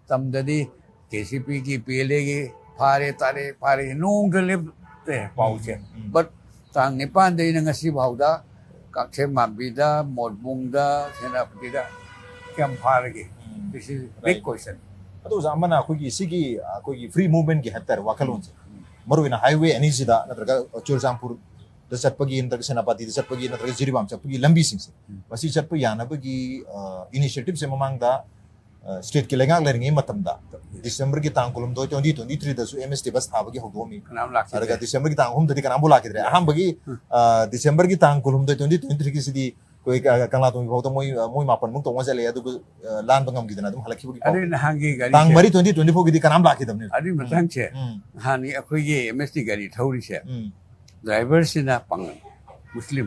[SPEAKER 4] तम दादी केसीपी की पीले की फारे नोंग दले ते पाउचे बट तांग निपान दे नंगसी भावदा कथे मंबिदा मोड बुंगा सेनापतिदा क्या अम्फार के this is big question
[SPEAKER 3] Ado zaman aku gi free movement gi hatter wakalon se. Maru ina highway ani sida natraga Churjampur da satpagi natraga Senapati da satpagi natraga Jiribam satpagi lambi sing se. Masi satpu yana bagi initiative se mamang da state ki lengang leringi matam da. December ki tang kolom 2023 da su MST bas tha bagi hodomi.
[SPEAKER 4] नाम lakh
[SPEAKER 3] Araga December ki tang hum da kanam bola kidre. Aham bagi December ki tang kolom 2023 ki sidi koi kangla tumi bauta moi mapan mung tongwa jale adu lan bangam gidana dum halaki bagi
[SPEAKER 4] अरे नहांगी गाड़ी
[SPEAKER 3] tang mari 2024 ki di kanam la kidam ne
[SPEAKER 4] अरे मतंग छे हानि अखोई ये MST गाड़ी थौरी छे driver सिना पंग मुस्लिम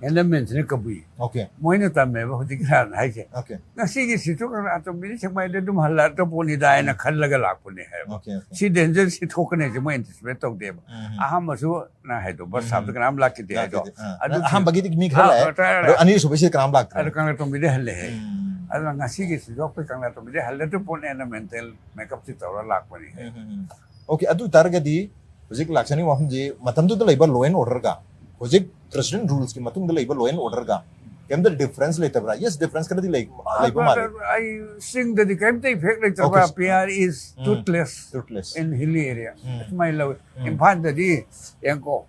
[SPEAKER 4] एलिमेंट्स ने कबुई
[SPEAKER 3] Okay.
[SPEAKER 4] मोइने तमे बहुति ग्रान हाइ छे
[SPEAKER 3] Okay.
[SPEAKER 4] नसिगी सितो का तो मिनि छमाइ दे दुम हल्ला तो पोनी दाय न खल लगा लाकुने है
[SPEAKER 3] Okay.
[SPEAKER 4] सी डेंजर सी ठोकने जे मोइ एंटिसिपेट तो दे अहम मसु ना है तो बस सब ग्राम ला के दे है तो
[SPEAKER 3] Aham bagi di mi khala ani so besi kanam la
[SPEAKER 4] अरे कंग तो मिले हल्ले है अरे नसिगी सितो पे कंग तो मिले हल्ले तो पोने न मेंटल मेकअप सी तोरा लाकुने है
[SPEAKER 3] Okay, adu targa di hojik laksani wahum je matam tu labor law and order ga hojik president rules ki matung the labor law and order ga kem the difference later bra yes difference kada di labor mal
[SPEAKER 4] I think that the kind of effect like the PR is toothless
[SPEAKER 3] Toothless.
[SPEAKER 4] in hilly area. That's my love. Imphal that the yanko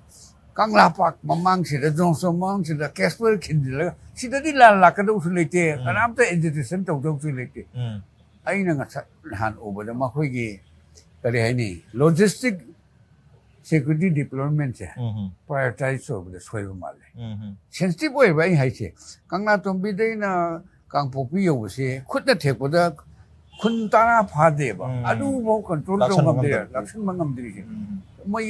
[SPEAKER 4] Kangla Park mamang si the Johnson Mong si the Casper Kindle si the la kado sulite and after education to do sulite. I know hand over the Mahogi Karihani logistic security deployment prioritize over the Sway Male. Sensitive way by Haiti. Kangla Tombi na Kang Popio say, could not take with the Kuntana Padeva. I do more control of there. Lakshan Mangam Division. My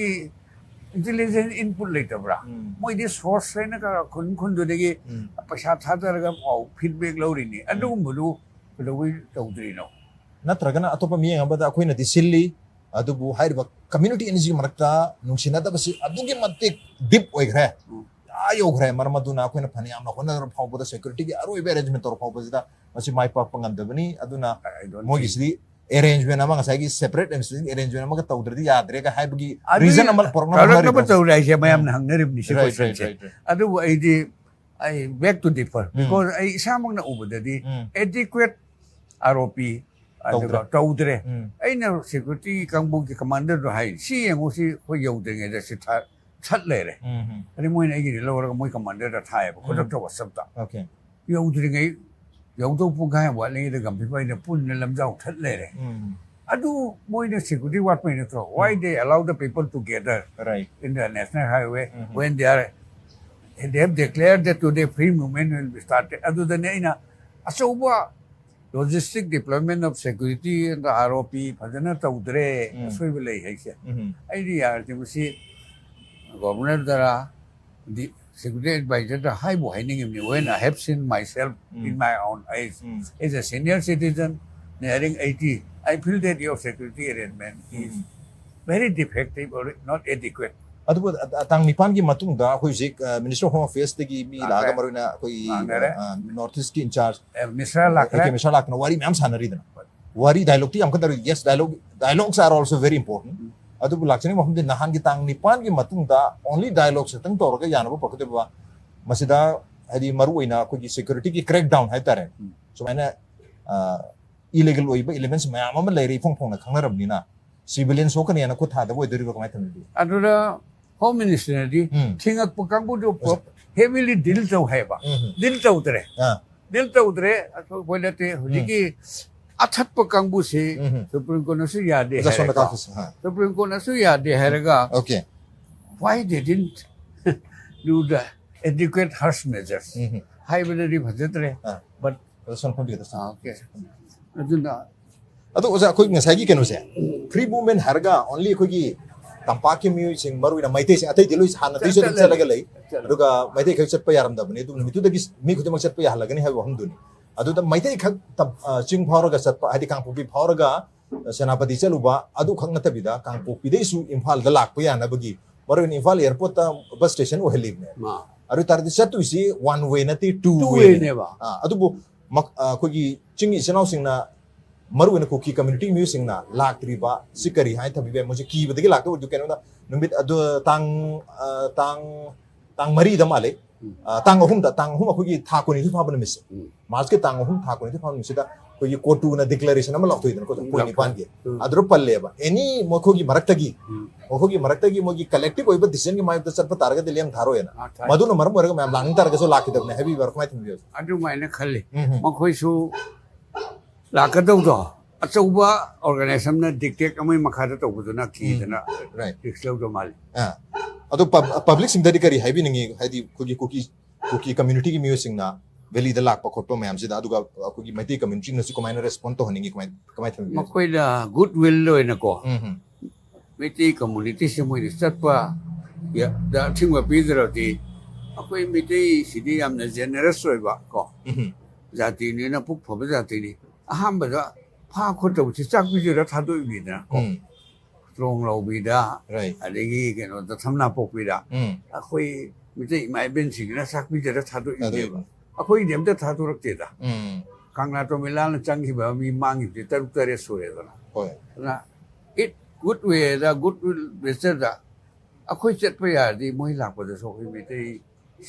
[SPEAKER 4] intelligent input later, bra. My this horse Seneca couldn't do the Pashat Hadaragam or feedback loading it. I don't do the way to know.
[SPEAKER 3] na tragana atopa mi ang bada ako'y natisilli adubu hayr ba community energy marakta nung sinada basi adugi matik deep oy gre ayo gre marmadu na ako'y na paniyam na ko na raw pa security gi aro ibe arrangement ro pa sida masi mai pa panganda bani aduna mo gisdi arrangement na mga sagi separate arrangement na mga tawdri yadre ka hay bagi reason amal porno
[SPEAKER 4] na ba tawdri siya mayam na hangnarib ni siya
[SPEAKER 3] right.
[SPEAKER 4] adu I beg to differ because I samang na ubod di adequate ROP tawdre ay na security kang bugi commander do hay si yang usi ko yawde nge si chat le re ani mo na igi lo ra mo commander da thai ko to wasap ta
[SPEAKER 3] okay
[SPEAKER 4] yawde nge yawdo pu ga wa le de gam pi pai ne pun ne lam jaw that le re adu mo na security what me to why they allow the people to gather
[SPEAKER 3] right
[SPEAKER 4] in the national highway when they have declared that today free movement will be started adu the ina asoba logistic deployment of security and the ROP phajana tawdre asoi belai haise idea ultimately governor dara the security advisor the high boining me when I have seen myself in my own eyes as a senior citizen nearing 80 I feel that your security arrangement is very defective or not adequate
[SPEAKER 3] adubu tang nipan gi matung da ako'y zik minister of home affairs tegi mi laga maru na ako'y north east ki in charge
[SPEAKER 4] Mr. Lakra
[SPEAKER 3] Mr. Lakna wari ma'am sanari dana wari dialogue ti am kadaru yes dialogues are also very important adubu lakchani mo humde nahan gi tang nipan gi matung da only dialogues tang toroga yana ba pakute ba masida hadi maru ina ako'y security ki crackdown hay tare so ana illegal oiba elements ma'am am lai ri phong na khangnaram ni na civilians ho kanena ko thada bo idori ba kamai tamdi
[SPEAKER 4] adura home minister di thingak pakangbu do heavily dil to hai ba dil to utre aso bolate hojiki athat pakangbu se supreme court na su yade hai supreme court na su yade hai raga
[SPEAKER 3] okay
[SPEAKER 4] why they didn't do the adequate harsh measures. High very positive, but okay. I do not.
[SPEAKER 3] Ado oza koi ngasai gi kenu se free movement harga only koi gi tampa ki mu sing maru ina maite sing atai diloi han atai so dim sa laga lei aduga maite khai chat pa yaram da bani du mitu da gi mi khudam chat pa ya halagani ha hum duni adu da maite khak ching phawra ga chat pa hadi kang pupi phawra ga senapati chaluba adu khang nata bida kang pupi dei su imphal da lak pa ya na bagi maru in imphal airport ta bus station o helib ne aru tar di chatu si one way na ti two way
[SPEAKER 4] ne ba
[SPEAKER 3] adu bu koi gi ching isanau sing na maru na kuki community music na lak triba sikari hai thabi be moje ki badagi lak to du kenu na numit adu tang mari da male tang ahum akugi tha ko ni thu phabana mis mars ke tang ahum tha ko ni thu phabana mis da ko ye kotu na declaration ama lakto idan ko point ni pan ge adro palle ba any mokhogi maraktagi mogi collective oiba decision ki mayut sar pa targa diliam tharo yana madu no maram warga mam lang targa so lak idam ne heavy work mai thum
[SPEAKER 4] adu mai na khalle makhoi su lakadawdo achauba organisation na dictate amai makhada tawbuduna kidana
[SPEAKER 3] right
[SPEAKER 4] dictate mali
[SPEAKER 3] ado public sing dadi kari haibi ningi haidi kuki community ki music na valley da lak pa khotpa mayam sida aduga kuki maiti community na su komai na respond to haningi komai thami
[SPEAKER 4] makoi da goodwill loina ko maiti community se moi satpa ya da thingwa pidra ti akoi maiti sidi amna generous soiba ko jati ni na puk phoba jati ni ahambada pha khotau chi chak bi jira thadoi bi na ko strong lo bi da
[SPEAKER 3] right
[SPEAKER 4] adegi keno da thamna pok bi da akhoi mitai mai ben sing na sak bi jira thadoi bi ba akhoi dem da thadurak te da kangna to milan chang hi ba mi mangi te taru tare sore da
[SPEAKER 3] hoi
[SPEAKER 4] na it good way da good better da akhoi chet pa ya di moi lak pa da so hi mitai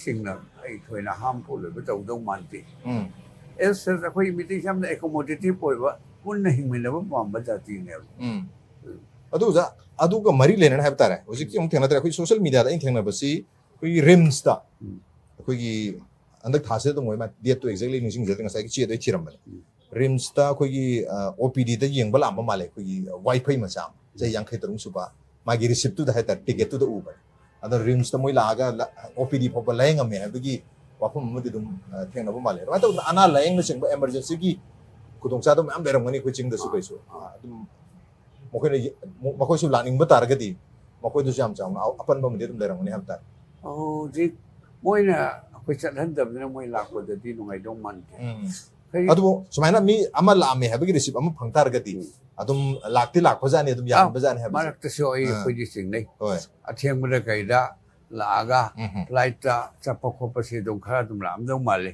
[SPEAKER 4] sing na ai thoi na harmful le ba tau dong man ti es akhoi mitai sam na accommodative poi ba punna hingmina ba mamba jati ne
[SPEAKER 3] adu ga mari lena na habta ra hoji ki thena tra khoi social media da in thena basi khoi rims da khoi gi andak thase to moi ma date to exactly ning jeng sai ki che dai chiram bane rims da khoi gi opd da yeng ba lam ba male khoi gi wifi ma sam jai yang khai tarung su ba ma gi receipt tu da ha ta ticket tu da u ba ada rims da moi la ga opd pho ba laeng ame ha gi wafum mu dum thena ba male ma to ana laeng na sing ba emergency gi kudong cha to am beram ngani khoi ching da su kai su adum makoi su laning ba targati makoi du jam jam apan ba mede dum lerang ni hamta
[SPEAKER 4] oh ji moi na khoi chat han dam na moi lak ko da di nu ngai dong man
[SPEAKER 3] adu sumaina mi ama la me habigi receive ama phang targati adum lakti lak phajani adum yan bajani ha
[SPEAKER 4] marak ta so ai khoi ji sing nei
[SPEAKER 3] hoi
[SPEAKER 4] athem ba kai da la ga flight ta chapa kho pa se dong kha dum lam dong male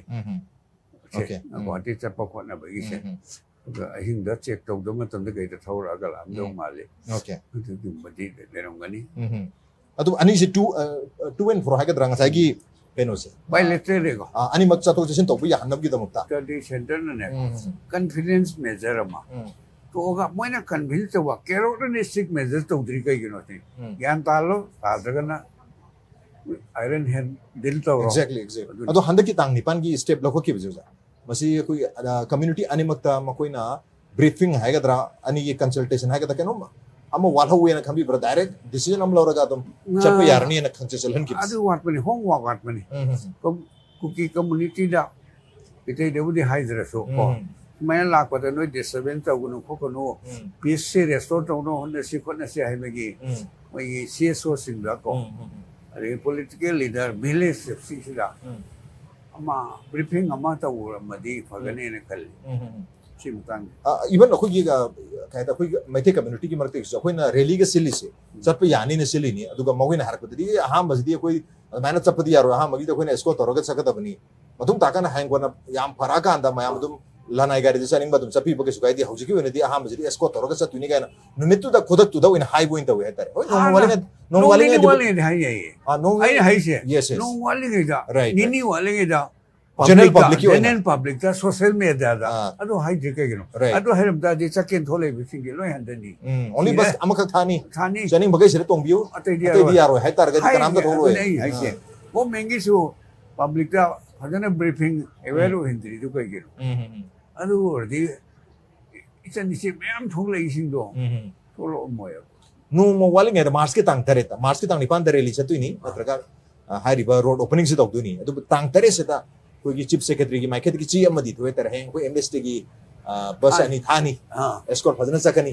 [SPEAKER 4] okay ko ti chapa kho na ba gi se ahing da check tau dong tam da kai da thawra ga lam dong male
[SPEAKER 3] okay
[SPEAKER 4] tu dum ba di le rong gani
[SPEAKER 3] adu ani se two and fro ha ga drang sa gi peno se
[SPEAKER 4] bai letre re go
[SPEAKER 3] ani mak cha to sin to bu ya hanab gi da mukta
[SPEAKER 4] study center na ne confidence measure ma to ga moi na convince wa kero ne sick measure to dri kai gi no te yan ta lo ta daga na iron hand dil to ro
[SPEAKER 3] exactly adu handa ki tang nipan gi step lo ko ki bu masi koi community ani makta makoina briefing haigadra ani ye consultation haigada keno ama walha we na khambi bra direct decision am lora ga dum chapa yarni na khangche chalhan ki
[SPEAKER 4] adu wat mani hong wat mani kom kuki community da ite de budi haidra so ko mai la ko da no disturbance ta gunu ko no peace restore to no honne si ko na si hai megi oi CSO sing da ko ari political leader village si da ama briefing ama ta ura madi phagane ne kal chimtang
[SPEAKER 3] even khoi gi ga kai ta khoi mai the community ki marte so khoi na rally ga sili se chap yani ne sili ni aduga magoi na harkat di ha masdi khoi maina chap di yaro ha magi da khoi na escort toroga sakata bani matum ta kana hang gona yam faraka anda mayam dum lanai gari designing badum chapi bage sukai di hauji ki wena di ha masdi escort toroga sa tuni ga na numitu da khodak tu da wena high point da we tare no wali
[SPEAKER 4] ne hai ai
[SPEAKER 3] no
[SPEAKER 4] ai hai se
[SPEAKER 3] yes
[SPEAKER 4] no wali ga
[SPEAKER 3] right
[SPEAKER 4] nini wali ga
[SPEAKER 3] general
[SPEAKER 4] public da social media da adu hai je kai no adu hai da di chakin thole bi singi loi han dani
[SPEAKER 3] only bus amakak thani
[SPEAKER 4] thani
[SPEAKER 3] janing bagai sire tong biu
[SPEAKER 4] atai
[SPEAKER 3] di yaro hai tar ga kanam da tholo
[SPEAKER 4] hai hai se wo mengi su public da hajana briefing evalu hindri du kai gi adu di isan ni se mem thole ising do tholo moya
[SPEAKER 3] ꯅꯣꯡꯃ ꯋꯥꯠꯂꯤꯉꯩꯗ ꯃꯥꯔꯆꯀꯤ ꯇꯥꯡ 8ꯇ ꯃꯥꯔꯆꯀꯤ ꯇꯥꯡ 9ꯗ rally ꯆꯠꯇꯣꯏꯅꯤ ꯅꯠꯇ꯭ꯔꯒ ꯍꯥꯏꯔꯤꯕ road ꯑꯣꯄꯅꯤꯡꯁꯤ ꯇꯧꯗꯣꯏꯅꯤ ꯑꯗꯨꯕꯨ ꯇꯥꯡ 8ꯁꯤꯗ ꯑꯩꯈꯣꯏꯒꯤ ꯆꯤꯐ ꯁꯦꯀ꯭ꯔꯦꯇꯔꯤꯒꯤ ꯃꯥꯏꯀꯩꯗꯒꯤ ꯆꯦ ꯑꯃꯗꯤ ꯊꯣꯛꯑꯦ ꯇꯥꯔꯦ ꯍꯌꯦꯡ ꯑꯩꯈꯣꯏ ꯑꯦꯝꯕꯦꯁꯤꯗꯒꯤ ꯕꯁ ꯑꯅꯤ ꯊꯥꯅꯤ escort ꯐꯖꯅ ꯆꯠꯀꯅꯤ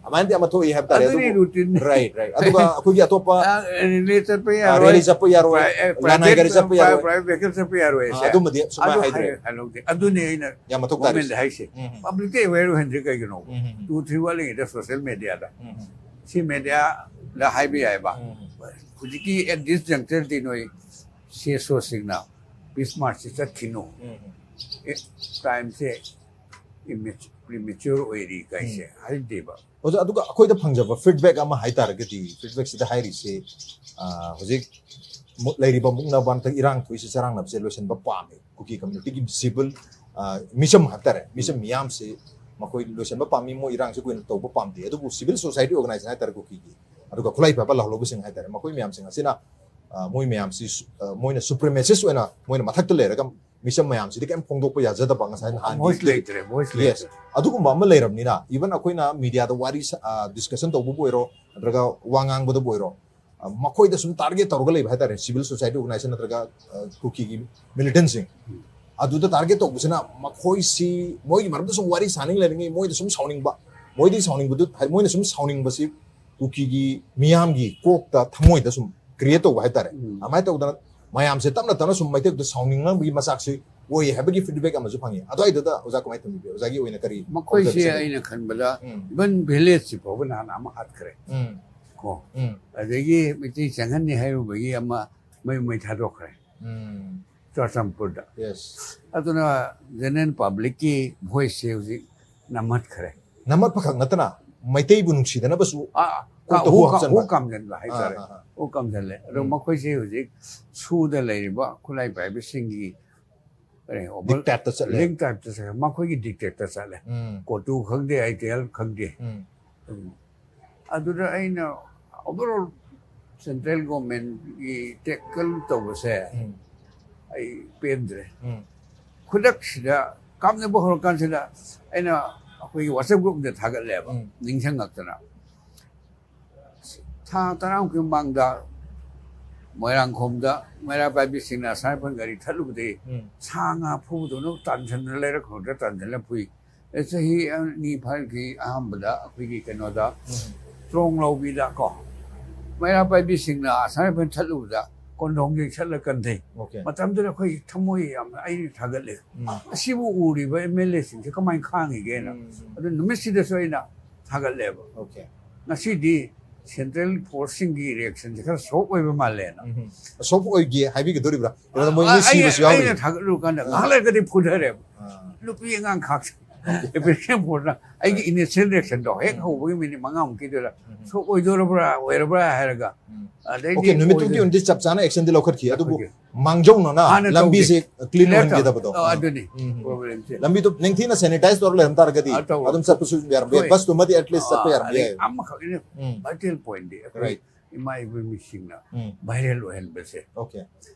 [SPEAKER 3] ꯑꯃꯥꯏꯅꯗꯤ ꯑꯃ ꯊꯣꯛꯏ ꯍꯥꯏꯕ ꯇꯥꯔꯦ
[SPEAKER 4] ꯑꯗꯨꯅꯤ routine.
[SPEAKER 3] ꯔꯥꯏꯠ ꯑꯗꯨꯒ ꯑꯩꯈꯣꯏꯒꯤ ꯑꯇꯣꯞꯄ
[SPEAKER 4] ꯔꯦꯂꯤ ꯆꯠꯄ
[SPEAKER 3] ꯔꯦꯂꯤ
[SPEAKER 4] ꯌꯥꯔꯣꯏ
[SPEAKER 3] ꯆꯠꯄ ꯌꯥꯔꯣꯏ ꯂꯅꯥꯏ ꯒꯥꯔꯤ ꯆꯠꯄ ꯌꯥꯔꯣꯏ
[SPEAKER 4] ꯄ꯭ꯔꯥꯏꯚꯦꯠ ꯚꯦꯍꯤꯀꯜ ꯆꯠꯄ ꯌꯥꯔꯣꯏ
[SPEAKER 3] ꯑꯗꯨꯝꯕꯗꯤ ꯁꯨꯃꯥꯏꯅ ꯍꯥꯏꯗ꯭ꯔꯦ
[SPEAKER 4] ꯍꯥꯏꯗ꯭ꯔꯦ ꯑꯗꯨꯅꯤ ꯑꯩꯅ
[SPEAKER 3] ꯌꯥꯝ ꯃꯊꯧ ꯇꯥꯔꯦ
[SPEAKER 4] ꯒꯣꯔꯃꯦꯟꯗ ꯍꯥꯏꯁꯦ ꯄꯕ꯭ꯂꯤꯛꯇ ꯑꯦꯋꯦꯌꯔ ꯑꯣꯏꯍꯟꯗ꯭ꯔꯤ ꯀꯩꯒꯤꯅꯣ 2-3 ꯋꯥꯠꯂꯤꯉꯩꯗ ꯁꯣꯁꯤꯌꯦꯜ ꯃꯦꯗꯤꯌꯥꯗ ꯁꯤ ꯃꯦꯗꯤꯌꯥꯗ ꯍꯥꯏꯕ ꯌꯥꯏꯕ ꯍꯧꯖꯤꯛꯀꯤ ꯑꯦꯠ ꯗꯤꯁ ꯖꯪꯛꯆꯔꯗꯤ ꯅꯣꯏ ꯁꯤꯑꯦꯁꯑꯣꯁꯤꯡꯅ ꯄꯤꯁ ꯃꯥꯔꯆꯁꯤ ꯆꯠꯈꯤꯅꯨ ꯇꯥꯏꯝꯁꯦ ꯄ꯭ꯔꯤꯃꯦꯆ꯭ꯌꯣꯔ ꯑꯣꯏꯔꯤ ꯀꯥꯏꯁꯦ ꯍꯥꯏꯗꯦꯕ
[SPEAKER 3] ꯍꯧꯖꯤꯛ ꯑꯗꯨꯒ ꯑꯩꯈꯣꯏꯗ ꯐꯪꯖꯕ ꯐꯤꯗꯕꯦꯛ ꯑꯃ ꯍꯥꯏꯇꯥꯔꯒꯗꯤ ꯐꯤꯗꯕꯦꯛꯁꯤꯗ ꯍꯥꯏꯔꯤꯁꯦ ꯍꯧꯖꯤꯛ ꯂꯩꯔꯤꯕ ꯃꯨꯛꯅꯕ ꯅꯠꯇ꯭ꯔꯒ ꯏꯔꯥꯡ ꯊꯣꯛꯏꯁꯦ ꯆꯔꯥꯡꯅꯕꯁꯦ ꯂꯣꯏꯁꯤꯟꯕ ꯄꯥꯝꯃꯤ ꯀꯨꯀꯤ ꯀꯝꯃ꯭ꯌꯨꯅꯤꯇꯤꯒꯤ ꯁꯤꯚꯤꯜ ꯃꯤꯆꯝ ꯍꯥꯏꯇꯥꯔꯦ ꯃꯤꯆꯝ ꯃꯤꯌꯥꯝꯁꯦ ꯃꯈꯣꯏ ꯂꯣꯏꯁꯤꯟꯕ ꯄꯥꯝꯃꯤ ꯃꯣꯏ ꯏꯔꯥꯡꯁꯦ ꯀꯨꯏꯅ ꯇꯧꯕ ꯄꯥꯝꯗꯦ ꯑꯗꯨꯕꯨ ꯁꯤꯚꯤꯜ ꯁꯣꯁꯥꯏꯇꯤ ꯑꯣꯔꯒꯅꯥꯏꯖꯦꯁꯟ ꯍꯥꯏꯇꯥꯔꯦ ꯀꯨꯀꯤꯒꯤ ꯑꯗꯨꯒ ꯈꯨꯠꯂꯥꯏ ꯐꯕ ꯂꯍꯧꯂꯧꯕꯁꯤꯡ ꯍꯥꯏꯇꯥꯔꯦ ꯃꯈꯣꯏ ꯃꯌꯥꯝꯁꯤꯡ ꯑꯁꯤꯅ ꯃꯣꯏ ꯃꯌꯥꯝꯁꯤ ꯃꯣꯏꯅ ꯁꯨꯄ꯭ꯔꯤꯃꯦꯁꯤꯁ ꯑꯣꯏꯅ ꯃꯣꯏꯅ ꯃꯊꯛꯇ ꯂꯩꯔꯒ ꯃꯤꯆꯝ ꯃꯌꯥꯝꯁꯤꯗꯤ ꯀꯩꯝ ꯐꯣꯡꯗꯣꯛꯄ ꯌꯥꯖꯗꯕ ꯉꯁꯥꯏ
[SPEAKER 4] ꯚꯣꯏꯁ ꯂꯩꯇ꯭ꯔꯦ ꯚꯣꯏꯁ
[SPEAKER 3] ꯌꯦꯁ ꯑꯗꯨꯒꯨꯝꯕ ꯑꯃ ꯂꯩꯔꯕꯅꯤꯅ ꯏꯚꯟ ꯑꯩꯈꯣꯏꯅ ꯃꯤꯗꯤꯌꯥꯗ ꯋꯥꯔꯤ ꯗꯤꯁꯀꯁꯟ ꯇꯧꯕꯕꯨ ꯑꯣꯏꯔꯣ ꯅꯠꯇ꯭ꯔꯒ ꯋꯥ ꯉꯥꯡꯕꯗꯕꯨ ꯑꯣꯏꯔꯣ ꯃꯈꯣꯏꯗ ꯁꯨꯝ ꯇꯥꯔꯒꯦꯠ ꯇꯧꯔꯒ ꯂꯩꯕ ꯍꯥꯏꯇꯥꯔꯦ ꯁꯤꯚꯤꯜ ꯁꯣꯁꯥꯏꯇꯤ ꯑꯣꯔꯒꯅꯥꯏꯖꯦꯁꯟ ꯅꯠꯇ꯭ꯔꯒ ꯀꯨꯀꯤꯒꯤ ꯃꯤꯂꯤꯇꯦꯟꯁꯤꯡ ꯑꯗꯨꯗ ꯇꯥꯔꯒꯦꯠ ꯇꯧꯕꯁꯤꯅ ꯃꯈꯣꯏꯁꯤ ꯃꯣꯏꯒꯤ ꯃꯔꯝꯗ ꯁꯨꯝ ꯋꯥꯔꯤ ꯁꯥꯅꯤꯡ ꯂꯩꯔꯤꯉꯩ ꯃꯣꯏꯗ ꯁꯨꯝ ꯁꯥꯎꯅꯤꯡꯕ ꯃꯣꯏꯗꯤ ꯁꯥꯎꯅꯤꯡꯕꯗꯨ ꯃꯣꯏꯅ ꯁꯨꯝ ꯁꯥꯎꯅꯤꯡꯕꯁꯤ ꯀꯨꯀꯤꯒꯤ ꯃꯤꯌꯥꯝꯒꯤ ꯀꯣꯛꯇ ꯊꯃꯣꯏꯗ ꯁꯨꯝ ꯀ꯭ꯔꯤꯌꯦꯠ ꯇꯧꯕ ꯍꯥꯏꯇꯥꯔꯦ ꯑꯗꯨꯃꯥꯏꯅ ꯇꯧꯗꯅ ꯃꯌꯥꯝꯁꯦ ꯇꯞꯅ ꯇꯞꯅ ꯁꯨꯝ ꯃꯩꯇꯩꯗ ꯁꯥꯎꯅꯤꯡꯅꯕꯒꯤ ꯃꯆꯥꯛꯁꯤ ꯑꯣꯏ ꯍꯥꯏꯕꯒꯤ ꯐꯤꯗꯕꯦꯛ ꯑꯃꯁꯨ ꯐꯪꯉꯤ ꯑꯗꯨꯋꯥꯏꯗꯨꯗ ꯑꯣꯖꯥ ꯀꯃꯥꯏꯅ ꯇꯧꯕꯤꯕꯦ ꯑꯣꯖꯥꯒꯤ ꯑꯣꯏꯅ ꯀꯔꯤ
[SPEAKER 4] ꯃꯈꯣꯏꯁꯦ ꯑꯩꯅ ꯈꯟꯕꯗ ꯏꯚꯟ ꯚꯤꯂꯦꯖꯁꯤ ꯐꯥꯎꯕ ꯅꯍꯥꯟ ꯑꯃ ꯍꯥꯠꯈ꯭ꯔꯦ ꯀꯣ ꯑꯗꯒꯤ ꯃꯩꯇꯩ ꯆꯪꯍꯟꯅꯤ ꯍꯥꯏꯔꯨꯕꯒꯤ ꯑꯃ ꯃꯩ ꯊꯥꯗꯣꯛꯈ꯭ꯔꯦ ꯆꯨꯔꯆꯥꯟꯄꯨꯔꯗ ꯑꯗꯨꯅ ꯖꯦꯅꯔꯦꯜ ꯄꯕ꯭ꯂꯤꯛꯀꯤ ꯚꯣꯏꯁꯁꯦ ꯍꯧꯖꯤꯛ ꯅꯝꯍꯠꯈ꯭ꯔꯦ
[SPEAKER 3] ꯅꯝꯍꯠꯄ ꯈꯛ ꯅꯠꯇꯅ ꯃꯩꯇꯩꯕꯨ ꯅꯨꯡꯁꯤꯗꯅꯕꯁꯨ
[SPEAKER 4] ꯍꯨ ꯀꯥꯝꯖꯟꯕ ꯍꯥꯏꯇꯥꯔꯦ ꯍꯨ ꯀꯥꯝꯖꯜꯂꯦ ꯑꯗꯣ ꯃꯈꯣꯏꯁꯦ ꯍꯧꯖꯤꯛ ꯁꯨꯗ ꯂꯩꯔꯤꯕ ꯈꯨꯠꯂꯥꯏ ꯄꯥꯏꯕꯁꯤꯡꯒꯤ
[SPEAKER 3] ꯗꯤꯛꯇꯦꯠꯇ ꯆꯠꯂꯦ
[SPEAKER 4] ꯂꯤꯡ ꯇꯥꯏꯞꯇ ꯆꯠꯂꯦ ꯃꯈꯣꯏꯒꯤ ꯗꯤꯛꯇꯦꯠꯇ ꯆꯠꯂꯦ ꯀꯣꯇꯨ ꯈꯪꯗꯦ ꯑꯥꯏꯇꯦꯜ ꯈꯪꯗꯦ ꯑꯗꯨꯗ ꯑꯩꯅ ꯑꯣꯚꯔꯑꯣꯜ ꯁꯦꯟꯇ꯭ꯔꯦꯜ ꯒꯣꯔꯃꯦꯟꯒꯤ ꯇꯦꯀꯜ ꯇꯧꯕꯁꯦ ꯑꯩ ꯄꯦꯟꯗ꯭ꯔꯦ ꯈꯨꯗꯛꯁꯤꯗ ꯀꯥꯞꯅꯕ ꯍꯧꯔꯀꯥꯟꯁꯤꯗ ꯑꯩꯅ ꯑꯩꯈꯣꯏꯒꯤ ꯋꯥꯆꯞ ꯒ꯭ꯔꯨꯞꯇ ꯊꯥꯒꯠꯂꯦꯕ ꯅꯤꯡꯁꯤꯡꯉꯛꯇꯅ ꯊꯥ 10ꯃꯨꯛꯀꯤ ꯃꯃꯥꯡꯗ ꯃꯣꯏꯔꯥꯡꯈꯣꯝꯗ ꯃꯩꯔꯥ ꯄꯥꯏꯕꯤꯁꯤꯡꯅ ꯑꯁꯥꯏꯐꯜ ꯒꯥꯔꯤ ꯊꯠꯂꯨꯕꯗꯒꯤ ꯁꯥ ꯉꯥ ꯐꯨꯕꯗꯧꯅ ꯇꯥꯟꯁꯤꯟꯗꯅ ꯂꯩꯔꯛꯈꯣꯗ ꯇꯥꯟꯁꯤꯜꯂ ꯐꯨꯏ ꯆꯍꯤ 2 ꯐꯥꯔꯛꯀꯤ ꯑꯍꯥꯟꯕꯗ ꯑꯩꯈꯣꯏꯒꯤ ꯀꯩꯅꯣꯗ ꯇ꯭ꯔꯣꯡ ꯂꯧꯕꯤꯗ ꯀꯣ ꯃꯩꯔꯥ ꯄꯥꯏꯕꯤꯁꯤꯡꯅ ꯑꯁꯥꯏꯐꯜ ꯊꯠꯂꯨꯕꯗ ꯀꯣꯟꯊꯣꯡꯁꯤ ꯁꯠꯂ ꯀꯟꯊꯩ ꯃꯇꯝꯗꯨꯗ ꯑꯩꯈꯣꯏ ꯊꯃꯣꯏ ꯌꯥꯝꯅ ꯑꯩꯅ ꯊꯥꯒꯠꯂꯦ ꯑꯁꯤꯕꯨ ꯎꯔꯤꯕ ꯑꯦꯝ.ꯑꯦꯜ.ꯑꯦꯁꯤꯡꯁꯦ ꯀꯃꯥꯏꯅ ꯈꯥꯡꯉꯤꯒꯦꯅ ꯑꯗꯨ ꯅꯨꯃꯤꯠꯁꯤꯗꯁꯨ ꯑꯩꯅ ꯊꯥꯒꯠꯂꯦꯕ ꯉꯁꯤꯗꯤ ꯁꯦꯟꯇ꯭ꯔꯦꯜ ꯐꯣꯔꯁꯁꯤꯡꯒꯤ ꯔꯤꯑꯦꯛꯁꯟꯁꯦ ꯈꯔ ꯁꯣꯞ ꯑꯣꯏꯕ ꯃꯥꯜꯂꯦꯅ
[SPEAKER 3] ꯁꯣꯞ ꯑꯣꯏꯒꯦ ꯍꯥꯏꯕꯤꯒꯗꯧꯔꯤꯕ꯭ꯔꯥ ꯃꯣꯏ ꯁꯤꯕꯁꯨ ꯌꯥꯎꯔꯤ
[SPEAKER 4] ꯑꯩꯅ ꯊꯥꯒꯠꯂꯨ ꯀꯥꯟꯗ ꯉꯥꯏꯍꯥꯛ ꯂꯩꯔꯒꯗꯤ ꯐꯨꯊꯔꯦꯕ ꯅꯨꯄꯤ ꯑꯉꯥꯡ ꯈꯥꯛꯁꯦ ꯑꯦꯄ꯭ꯂꯤꯀꯦꯁꯟ ꯐꯣꯔꯁꯅ ꯑꯩꯒꯤ ꯏꯅꯤꯁꯤꯌꯦꯜ ꯔꯤꯑꯦꯛꯁꯟꯗꯣ ꯍꯦꯛ ꯍꯧꯕꯒꯤ ꯃꯤꯅꯤꯠ 5ꯃꯨꯛꯀꯤꯗꯨꯗ ꯁꯣꯞ ꯑꯣꯏꯔꯕ꯭ꯔꯥ ꯍꯥꯏꯔꯒ
[SPEAKER 3] ꯑꯣꯀꯦ ꯅꯨꯃꯤꯠꯇꯨꯒꯤ ꯑꯣꯏꯅꯗꯤ ꯆꯞ ꯆꯥꯅ ꯑꯦꯛꯁꯟꯗꯤ ꯂꯧꯈꯠꯈꯤ ꯑꯗꯨꯕꯨ ꯃꯥꯡꯖꯧꯅꯅ ꯂꯝꯕꯤꯁꯦ ꯀ꯭ꯂꯤꯟ ꯑꯣꯏꯍꯟꯒꯗꯕꯗꯣ
[SPEAKER 4] ꯑꯗꯨꯅꯤ ꯄ꯭ꯔꯣꯕ꯭ꯂꯦꯝꯁꯦ
[SPEAKER 3] ꯂꯝꯕꯤꯗꯣ ꯅꯤꯡꯊꯤꯅ ꯁꯦꯅꯤꯇꯥꯏꯖ ꯇꯧꯔ ꯂꯩꯔꯝ ꯇꯥꯔꯒꯗꯤ ꯑꯗꯨꯝ ꯆꯠꯄꯁꯨ ꯌꯥꯔꯝꯕ ꯌꯥꯏ ꯕꯁꯇꯨꯃꯗꯤ ꯑꯦꯠꯂꯤꯁ ꯆꯠꯄ ꯌꯥꯔꯝꯕ ꯌꯥꯏ
[SPEAKER 4] ꯑꯃꯈꯛꯅꯤ ꯚꯥꯏꯇꯦꯜ ꯄꯣꯏꯟꯗꯤ ꯑꯩꯈꯣꯏ ꯏꯃꯥ ꯏꯕꯦꯝꯃꯁꯤꯡꯅ ꯚꯥꯏꯔꯦꯜ ꯑꯣꯏꯍꯟꯕꯁꯦ
[SPEAKER 3] ꯑꯣꯀꯦ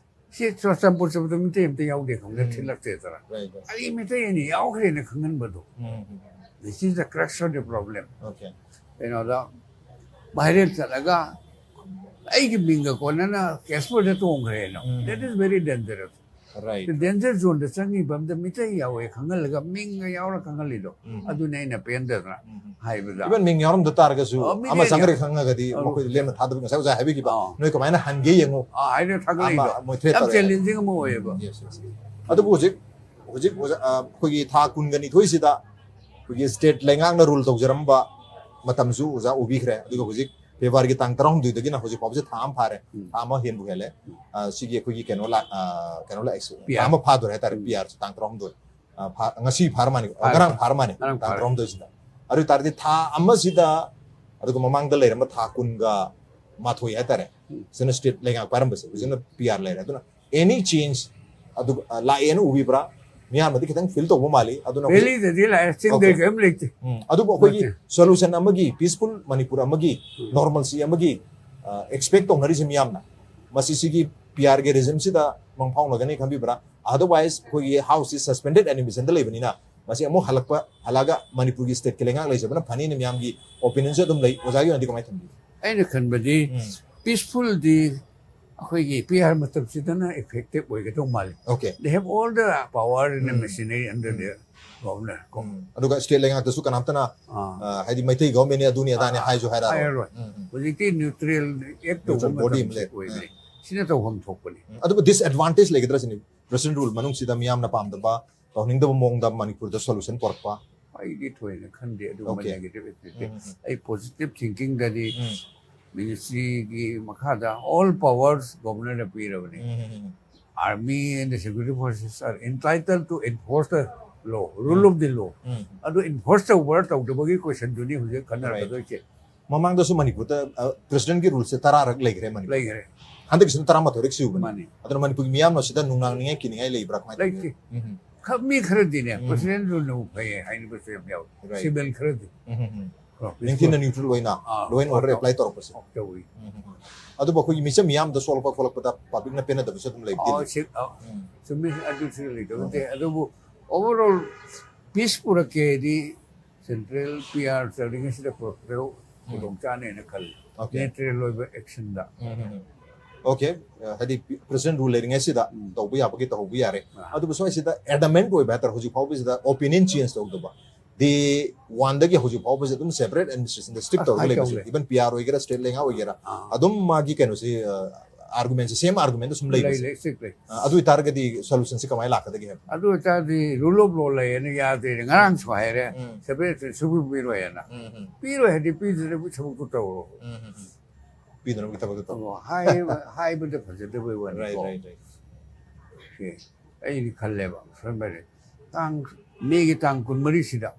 [SPEAKER 4] ꯁꯤ ꯆꯨꯔꯆꯥꯟꯄꯨꯔ ꯆꯠꯄꯗ ꯃꯤꯇꯩ ꯑꯝꯇ ꯌꯥꯎꯗꯦ ꯈꯪꯗꯦ ꯊꯤꯜꯂꯛꯇꯦꯗꯅ ꯑꯩ ꯃꯤꯇꯩ ꯑꯅꯤ ꯌꯥꯎꯈ꯭ꯔꯦꯅ ꯈꯪꯍꯟꯕꯗꯣ ꯗꯤꯁ ꯏꯁ ꯗ ꯀ꯭ꯔꯛꯁ ꯑꯣꯐ ꯗ ꯄ꯭ꯔꯣꯕ꯭ꯂꯦꯝ ꯀꯩꯅꯣꯗ ꯚꯥꯏꯔꯦꯜ ꯆꯠꯂꯒ ꯑꯩꯒꯤ ꯃꯤꯡꯒ ꯀꯣꯟꯅꯅ ꯀꯦꯁꯄꯨꯔꯗ ꯇꯣꯡꯈ꯭ꯔꯦꯅ ꯗꯦꯠ ꯏꯁ ꯚꯦꯔꯤ ꯗꯦꯟꯖꯔꯁ ꯗꯦꯟꯖꯔ ꯖꯣꯟꯗ ꯆꯪꯉꯤꯕ ꯑꯝꯗ ꯃꯤꯇꯩ ꯌꯥꯎꯋꯦ ꯈꯪꯍꯜꯂꯒ ꯃꯤꯡꯒ ꯌꯥꯎꯔ ꯈꯪꯍꯜꯂꯤꯗꯣ ꯑꯗꯨꯅꯤ ꯑꯩꯅ ꯄꯦꯟꯗꯗꯅ ꯍꯥꯏꯕꯗ
[SPEAKER 3] 이번 밍여름 따라가지고 아마 장거리 강나가디 먹고 레면 다들 그냥 사고 해비기 봐 너희 그만한 한개 영어
[SPEAKER 4] 아이를 타글이도 참 챌린징 뭐예요
[SPEAKER 3] 아도 뭐지 거기 다 군간이 도이시다 거기 스테이트 랭앙나 룰 동저람바 마탐수 우자 오비크레 그리고 뭐지 페바르기 땅 따라온 뒤더기나 호지 법제 다음 파래 아마 현부 헬레 시기에 거기 캐노라 엑스 아마 파도래 따르 비아르 땅 따라온 도 ngasi 파르마니 어가랑 파르마니 땅 따라온 도시다 아루 따르디 타 아마시다 아두고 마망들 레르마 타 군가 마토이 하타레 스네 스테이트 랭앙 파람버스 우즈나 PR 레레 아두나 any change adu laen ubibra 미야마디 기당 필 tawba mali aduna
[SPEAKER 4] 벨리데디 라이팅 데 gemlikti
[SPEAKER 3] adu ko gi solution amagi peaceful manipur amagi normalcy amagi expect tong ngari miyamna masi sigi PR ge regime sida mangphang lagani khambibra otherwise ko gi house is suspended animation de lebanina masi amu halakpa halaga manipur gi state kelenga leijabana phani ne miyam gi opinion se dum lei ojagi andi ko mai thambi
[SPEAKER 4] ꯑꯩꯅ ꯈꯟꯕꯗꯤ peacefully ꯑꯩꯈꯣꯏꯒꯤ PR ꯃꯇꯝꯁꯤꯗꯅ effective ꯑꯣꯏꯒꯗꯧ ꯃꯥꯜꯂꯤ.
[SPEAKER 3] Okay.
[SPEAKER 4] They have all the power and the machinery under their governor.
[SPEAKER 3] ꯑꯗꯨꯒ state ꯂꯩꯉꯥꯛꯇꯁꯨ ꯀꯅꯥꯝꯇꯅ ꯍꯥꯏꯗꯤ ꯃꯩꯇꯩ ꯒꯚꯔꯟꯃꯦꯟꯠꯅꯤ ꯑꯗꯨꯅꯤ ꯑꯗꯥꯅꯤ ꯍꯥꯏꯁꯨ
[SPEAKER 4] ꯍꯥꯏꯔꯔꯣꯏ. ꯍꯧꯖꯤꯛꯇꯤ neutral ꯑꯦꯛ ꯇꯧꯕ ꯃꯇꯝꯁꯤ ꯑꯣꯏꯕꯅꯤ. ꯁꯤꯅ ꯇꯧꯐꯝ ꯊꯣꯛꯄꯅꯤ.
[SPEAKER 3] ꯑꯗꯨꯕꯨ ꯗꯤꯁꯑꯦꯗꯚꯥꯟꯇꯦꯖ ꯂꯩꯒꯗ꯭ꯔꯥ ꯁꯤꯅꯤ ꯄ꯭ꯔꯦꯁꯤꯗꯦꯟꯠ ꯔꯨꯜ ꯃꯅꯨꯡꯁꯤꯗ ꯃꯤꯌꯥꯝꯅ ꯄꯥꯝꯗꯕ ꯇꯧꯅꯤꯡꯗꯕ ꯃꯑꯣꯡꯗ ꯃꯅꯤꯄꯨꯔꯗ ꯁꯣꯂꯨꯁꯟ ꯄꯨꯔꯛꯄ
[SPEAKER 4] ꯑꯩꯗꯤ ꯊꯣꯏꯅ ꯈꯟꯗꯦ ꯑꯗꯨꯒꯨꯝꯕ ꯅꯦꯒꯦꯇꯤꯚ ꯏꯐꯦꯛꯇꯤ. ꯑꯩ ꯄꯣꯖꯤꯇꯤꯚ ꯊꯤꯡꯀꯤꯡꯗꯗꯤ ꯃꯤꯅꯤꯁꯇ꯭ꯔꯤꯒꯤ ꯃꯈꯥꯗ all powers ꯒꯣꯚꯔꯅꯔꯅ ꯄꯤꯔꯕꯅꯤ. Army and the security forces are entitled to enforce the law, rule of the law. ꯑꯗꯨ enforce tꯧꯕ ꯇꯧꯗꯕꯒꯤ ꯀ꯭ꯋꯦꯁꯟꯗꯨꯅꯤ ꯍꯧꯖꯤꯛ ꯈꯟꯅꯔꯛꯀꯗꯣꯏꯁꯦ.
[SPEAKER 3] ꯃꯃꯥꯡꯗꯁꯨ ꯃꯅꯤꯄꯨꯔꯗ ꯄ꯭ꯔꯦꯁꯤꯗꯦꯟꯠꯀꯤ ꯔꯨꯜꯁꯦ 10ꯔꯛ ꯂꯩꯈ꯭ꯔꯦ ꯃꯅꯤꯄꯨꯔ.
[SPEAKER 4] ꯂꯩꯈ꯭ꯔꯦ.
[SPEAKER 3] ꯍꯟꯗꯛꯀꯤꯁꯤꯅ 11ꯔꯛ ꯁꯨꯕꯅꯤ. ꯑꯗꯨꯅ ꯃꯅꯤꯄꯨꯔꯒꯤ ꯃꯤꯌꯥꯝꯅ ꯁꯤꯗ ꯅꯨꯡꯅꯥꯡꯅꯤꯡꯉꯥꯏ ꯀꯤꯅꯤꯡꯉꯥꯏ ꯂꯩꯕ꯭ꯔꯥ ꯀꯃꯥꯏꯅ ꯇꯧꯒꯦ?
[SPEAKER 4] ꯂꯩꯇꯦ. ꯃꯤ ꯈꯔꯗꯤꯅꯦ ꯄ꯭ꯔꯦꯁꯤꯗꯦꯟꯠ ꯔꯨꯜꯅꯕꯨ ꯐꯩꯌꯦ ꯍꯥꯏꯅꯕꯁꯨ ꯌꯥꯝ ꯌꯥꯎꯏ. ꯁꯤꯚꯤꯜ ꯈꯔꯗꯤ.
[SPEAKER 3] ꯅꯤꯡꯊꯤꯅ ꯅ꯭ꯌꯨꯇ꯭ꯔꯦꯜ ꯑꯣꯏꯅ ꯂꯣ ꯑꯦꯟ ꯑꯣꯔꯗꯔ ꯑꯦꯄ꯭ꯂꯥꯏ ꯇꯧꯔꯛꯄꯁꯦ.
[SPEAKER 4] ꯇꯧꯏ.
[SPEAKER 3] ꯑꯗꯨꯕꯨ ꯑꯩꯈꯣꯏꯒꯤ ꯃꯤꯆꯝ ꯃꯤꯌꯥꯝꯗ ꯁꯣꯛꯂꯛꯄ ꯈꯣꯠꯂꯛꯄꯗ ꯄꯕ꯭ꯂꯤꯛꯅ ꯄꯦꯟꯅꯗꯕꯁꯨ ꯑꯗꯨꯝ ꯂꯩꯕꯗꯤ.
[SPEAKER 4] ꯆꯨꯝꯃꯤ ꯑꯗꯨꯁꯨ ꯂꯩꯇꯕ ꯅꯠꯇꯦ. ꯑꯗꯨꯕꯨ ꯑꯣꯚꯔꯑꯣꯜ ꯄꯤꯁ ꯄꯨꯔꯛꯀꯦꯗꯤ ꯁꯦꯟꯇ꯭ꯔꯦꯜ PR ꯆꯠꯂꯤꯉꯩꯁꯤꯗ ꯄꯨꯔꯛꯄꯗ ꯈꯨꯗꯣꯡꯆꯥꯅꯦꯅ ꯈꯜꯂꯤ. ꯅꯦꯆꯔꯦꯜ ꯑꯣꯏꯕ ꯑꯦꯛꯁꯟꯗ.
[SPEAKER 3] ꯑꯣꯀꯦ ꯍꯥꯏꯗꯤ ꯄ꯭ꯔꯦꯁꯤꯗꯦꯟꯠ ꯔꯨꯜ ꯂꯩꯔꯤꯉꯩꯁꯤꯗ ꯇꯧꯕ ꯌꯥꯕꯒꯤ ꯇꯧꯍꯧꯕ ꯌꯥꯔꯦ. ꯑꯗꯨꯕꯨ ꯁ꯭ꯋꯥꯏꯁꯤꯗ ꯑꯦꯗꯥꯃꯦꯟꯠ ꯑꯣꯏꯕ ꯍꯥꯏꯇꯥꯔꯦ ꯍꯧꯖꯤꯛ ꯐꯥꯎꯕꯁꯤꯗ ꯑꯣꯄꯤꯅꯤꯌꯟ ꯆꯦꯟꯖ ꯇꯧꯗꯕ. ꯗꯦ 1ꯗꯒꯤ ꯍꯧꯖꯤꯛ ꯐꯥꯎꯕꯁꯦ ꯑꯗꯨꯝ ꯁꯦꯄꯔꯦꯠ ꯑꯦꯗꯃꯤꯅꯤꯁꯇ꯭ꯔꯦꯁꯟꯗ ꯁ꯭ꯇꯤꯛ ꯇꯧꯔꯒ ꯂꯩꯕꯁꯦ. ꯏꯚꯟ PR ꯑꯣꯏꯒꯦꯔꯥ ꯁ꯭ꯇꯦꯠ ꯂꯩꯉꯥꯛ ꯑꯣꯏꯒꯦꯔꯥ ꯑꯗꯨꯝ ꯃꯥꯒꯤ ꯀꯩꯅꯣꯁꯦ ꯑꯥꯔꯒꯨꯃꯦꯟꯁꯦ ꯁꯦꯝ ꯑꯥꯔꯒꯨꯃꯦꯟꯗ ꯁꯨꯝ ꯂꯩꯕꯁꯦ. ꯑꯗꯨ ꯑꯣꯏꯇꯥꯔꯒꯗꯤ ꯁꯣꯂꯨꯁꯟꯁꯦ ꯀꯃꯥꯏꯅ ꯂꯥꯛꯀꯗꯒꯦ ꯍꯥꯏꯕ?
[SPEAKER 4] ꯑꯗꯨ ꯑꯣꯏꯇꯥꯔꯗꯤ ꯔꯨꯜ ꯑꯣꯐ ꯂꯣ ꯂꯩꯌꯦꯅ ꯌꯥꯗꯦ. ꯉꯔꯥꯡꯁꯨ ꯍꯥꯏꯔꯦ ꯁꯦꯄꯔꯦꯠ ꯁꯨꯕꯤ ꯄꯤꯔꯣꯏꯅ. ꯄꯤꯔꯣꯏ ꯍꯥꯏꯗꯤ ꯄꯤꯗ꯭ꯔꯕ ꯊꯕꯛꯇꯨ ꯇꯧꯔꯣ.
[SPEAKER 3] ꯄꯤꯗꯅꯕꯒꯤ ꯊꯕꯛꯇꯨ ꯇꯧꯔꯣ.
[SPEAKER 4] ꯍꯥꯏꯕꯗ ꯐꯖꯗꯕꯩ ꯋꯥꯅꯤꯀꯣ. ꯑꯩꯗꯤ ꯈꯜꯂꯦꯕ ꯁꯣꯏꯕꯔꯦ ꯃꯦꯒꯤ ꯇꯥꯡ 24ꯁꯤꯗ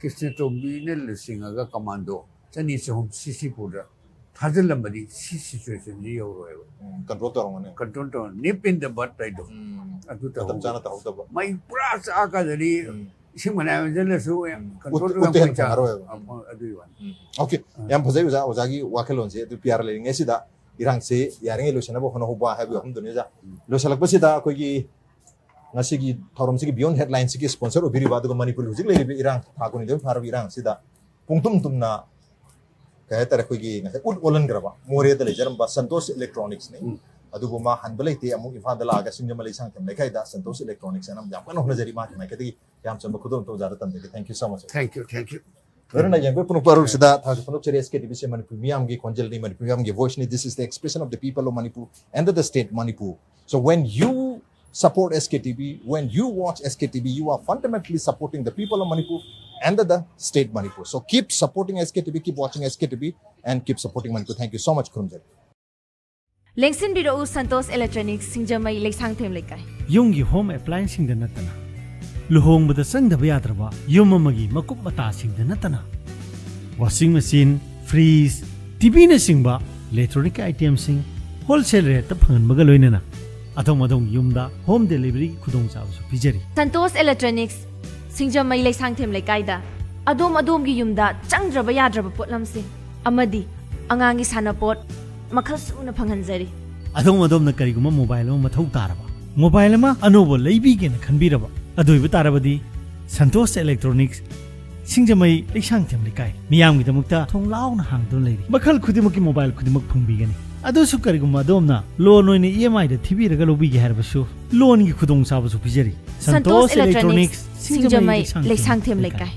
[SPEAKER 4] ꯀ꯭ꯔꯤꯁꯅꯇꯣꯝꯕꯤꯅ ꯂꯨꯆꯤꯡꯉꯒ ꯀꯃꯥꯟꯗꯣ 200-300 ꯁꯤꯁꯤꯄꯨꯔꯗ ꯊꯥꯖꯤꯜꯂꯝꯕꯗꯤ ꯁꯤ ꯁꯤꯆꯨꯋꯦꯁꯟꯁꯤ ꯌꯧꯔꯣꯏꯕ.
[SPEAKER 3] ꯀꯟꯇ꯭ꯔꯣꯜ ꯇꯧꯔꯝꯒꯅꯤ.
[SPEAKER 4] ꯀꯟꯇ꯭ꯔꯣꯜ ꯇꯧꯔ ꯅꯤꯞ ꯏꯟ ꯗ ꯕꯠ ꯍꯥꯏꯗꯣ. ꯑꯗꯨ
[SPEAKER 3] ꯃꯇꯝ ꯆꯥꯅ ꯇꯧꯍꯧꯗꯕ.
[SPEAKER 4] ꯃꯩ ꯄꯨꯔꯥ ꯆꯥꯛꯀꯗꯗꯤ ꯏꯁꯤꯡ ꯃꯅꯥ ꯌꯥꯝꯁꯤꯜꯂꯁꯨ ꯀꯟꯇ꯭ꯔꯣꯜ ꯑꯗꯨꯒꯤ ꯋꯥꯅꯤ.
[SPEAKER 3] ꯑꯣꯀꯦ ꯌꯥꯝ ꯐꯖꯩ ꯑꯣꯖꯥ ꯑꯣꯖꯥꯒꯤ ꯋꯥꯈꯜꯂꯣꯟꯁꯦ. ꯑꯗꯨ PR ꯂꯩꯔꯤꯉꯩꯁꯤꯗ ꯏꯔꯥꯡꯁꯦ ꯌꯥꯔꯤꯉꯩ ꯂꯣꯏꯁꯤꯟꯅꯕ ꯍꯣꯠꯅꯍꯧꯕ ꯍꯥꯏꯕ ꯋꯥꯐꯝꯗꯨꯅꯤ ꯑꯣꯖꯥ. ꯂꯣꯏꯁꯤꯜꯂꯛꯄꯁꯤꯗ ꯑꯩꯈꯣꯏꯒꯤ ꯉꯁꯤꯒꯤ ꯊꯧꯔꯝꯁꯤꯒꯤ ꯕꯤꯌꯣꯟ ꯍꯦꯗꯂꯥꯏꯟꯁꯤꯒꯤ ꯁ꯭ꯄꯣꯟꯁꯔ ꯑꯣꯏꯕꯤꯔꯤꯕ ꯑꯗꯨꯒ ꯃꯅꯤꯄꯨꯔꯒꯤ ꯍꯧꯖꯤꯛ ꯂꯩꯔꯤꯕ ꯏꯔꯥꯡ ꯊꯥ 2 ꯐꯥꯔꯕ ꯏꯔꯥꯡꯁꯤꯗ ꯄꯨꯡꯇꯨꯝ ꯇꯨꯝꯅ ꯀꯩ ꯍꯥꯏꯇꯥꯔꯦ ꯑꯩꯈꯣꯏꯒꯤ ꯉꯁꯥꯏ ꯎꯠ ꯑꯣꯜꯍꯟꯈ꯭ꯔꯕ ꯃꯣꯔꯦꯗ ꯂꯩꯖꯔꯝꯕ ꯁꯟꯇꯣꯁ ꯏꯂꯦꯛꯇ꯭ꯔꯣꯅꯤꯛꯁꯅꯤ. ꯑꯗꯨꯕꯨ ꯃꯥ ꯍꯟꯕ ꯂꯩꯇꯦ. ꯑꯃꯨꯛ ꯏꯝꯐꯥꯜꯗ ꯂꯥꯛꯑꯒ ꯁꯤꯡꯖꯃꯩ ꯂꯩꯁꯥꯡꯊꯦꯝ ꯂꯩꯀꯥꯏꯗ ꯁꯟꯇꯣꯁ ꯏꯂꯦꯛꯇ꯭ꯔꯣꯅꯤꯛꯁ ꯑꯅ ꯌꯥꯝ ꯀꯟꯅ ꯍꯣꯠꯅꯖꯔꯤ. ꯃꯥꯒꯤ ꯃꯥꯏꯀꯩꯗꯒꯤ ꯌꯥꯝ ꯆꯝꯕ ꯈꯨꯗꯣꯜ ꯑꯣꯖꯥꯗ ꯇꯝꯖꯒꯦ. Thank you so ꯃꯆ.
[SPEAKER 4] Thank you.
[SPEAKER 3] ꯂꯣꯏꯅꯅ ꯌꯦꯡꯕ ꯄꯨꯡꯄ ꯑꯔꯨꯕꯁꯤꯗ ꯊꯥꯛ ꯐꯣꯡꯗꯣꯛꯆꯔꯤ SKTV ꯁꯦ ꯃꯅꯤꯄꯨꯔ ꯃꯤꯌꯥꯝꯒꯤ ꯈꯣꯟꯖꯦꯜꯅꯤ, ꯃꯅꯤꯄꯨꯔ ꯃꯤꯌꯥꯝꯒꯤ ꯚꯣꯏꯁꯅꯤ. This is the expression of the people of Manipur and the state Manipur. So when you support SKTV, when you watch SKTV, you are fundamentally supporting the people of Manipur and the state Manipur. So keep supporting SKTV, keep watching SKTV, and keep supporting Manipur. Thank you so much, Kurumjari.
[SPEAKER 1] Lengsin biro Santos Electronics Singjamai Leksangthem Lekai.
[SPEAKER 2] ꯌꯨꯝꯒꯤ home ꯑꯦꯄ꯭ꯂꯥꯏꯟꯁꯤꯡꯗ ꯅꯠꯇꯅ ꯂꯨꯍꯣꯡꯕꯗ ꯆꯪꯗꯕ ꯌꯥꯗ꯭ꯔꯕ ꯌꯨꯝ ꯑꯃꯒꯤ ꯃꯀꯨꯞ ꯃꯇꯥꯁꯤꯡꯗ ꯅꯠꯇꯅ washing machine, fridge, ꯇꯤꯚꯤꯅꯆꯤꯡꯕ electronic ꯑꯥꯏꯇꯦꯝꯁꯤꯡ ꯍꯣꯜꯁꯦꯜ ꯔꯦꯠꯇ ꯐꯪꯍꯟꯕꯒ ꯂꯣꯏꯅꯅ ꯑꯗꯣꯝ ꯌꯨꯝꯗ ꯍꯣꯝ ꯗꯦꯂꯤꯚꯔꯤꯒꯤ ꯈꯨꯗꯣꯡꯆꯥꯕꯁꯨ ꯄꯤꯖꯔꯤ.
[SPEAKER 1] Santos Electronics Singjamai Leksangthem Lekaida ꯑꯗꯣꯝꯒꯤ ꯌꯨꯝꯗ ꯆꯪꯗ꯭ꯔꯕ ꯌꯥꯗ꯭ꯔꯕ ꯄꯣꯠꯂꯝꯁꯤꯡ ꯑꯃꯗꯤ ꯑꯉꯥꯡꯒꯤ ꯁꯥꯟꯅꯄꯣꯠ ꯃꯈꯜ ꯁꯨꯅ ꯐꯪꯍꯟꯖꯔꯤ.
[SPEAKER 2] ꯑꯗꯣꯝꯅ ꯀꯔꯤꯒꯨꯝꯕ ꯃꯣꯕꯥꯏꯜ ꯑꯃ ꯃꯊꯧ ꯇꯥꯔꯕ, ꯃꯣꯕꯥꯏꯜ ꯑꯃ ꯑꯅꯧꯕ ꯂꯩꯕꯤꯒꯦꯅ ꯈꯟꯕꯤꯔꯕ, ꯑꯗꯨꯏꯕ ꯇꯥꯔꯕꯗꯤ ꯁꯟꯇꯣꯁ ꯏꯂꯦꯛꯇ꯭ꯔꯣꯅꯤꯛꯁ ꯁꯤꯡꯖꯃꯩ ꯂꯩꯁꯥꯡꯊꯦꯝ ꯂꯩꯀꯥꯏ ꯃꯤꯌꯥꯝꯒꯤꯗꯃꯛꯇ ꯊꯣꯡ ꯂꯥꯎꯅ ꯍꯥꯡꯗꯨꯅ ꯂꯩꯔꯤ. ꯃꯈꯜ ꯈꯨꯗꯤꯡꯃꯛꯀꯤ ꯃꯣꯕꯥꯏꯜ ꯈꯨꯗꯤꯡꯃꯛ ꯐꯪꯕꯤꯒꯅꯤ. ꯑꯗꯨꯁꯨ ꯀꯔꯤꯒꯨꯝꯕ ꯑꯗꯣꯝꯅ ꯂꯣꯟ ꯑꯣꯏꯅ EMIꯗ ꯊꯤꯕꯤꯔꯒ ꯂꯧꯕꯤꯒꯦ ꯍꯥꯏꯔꯕꯁꯨ ꯂꯣꯟꯒꯤ ꯈꯨꯗꯣꯡꯆꯥꯕꯁꯨ ꯄꯤꯖꯔꯤ.
[SPEAKER 1] Santos Electronics Singjamai Leksangthem Lekai.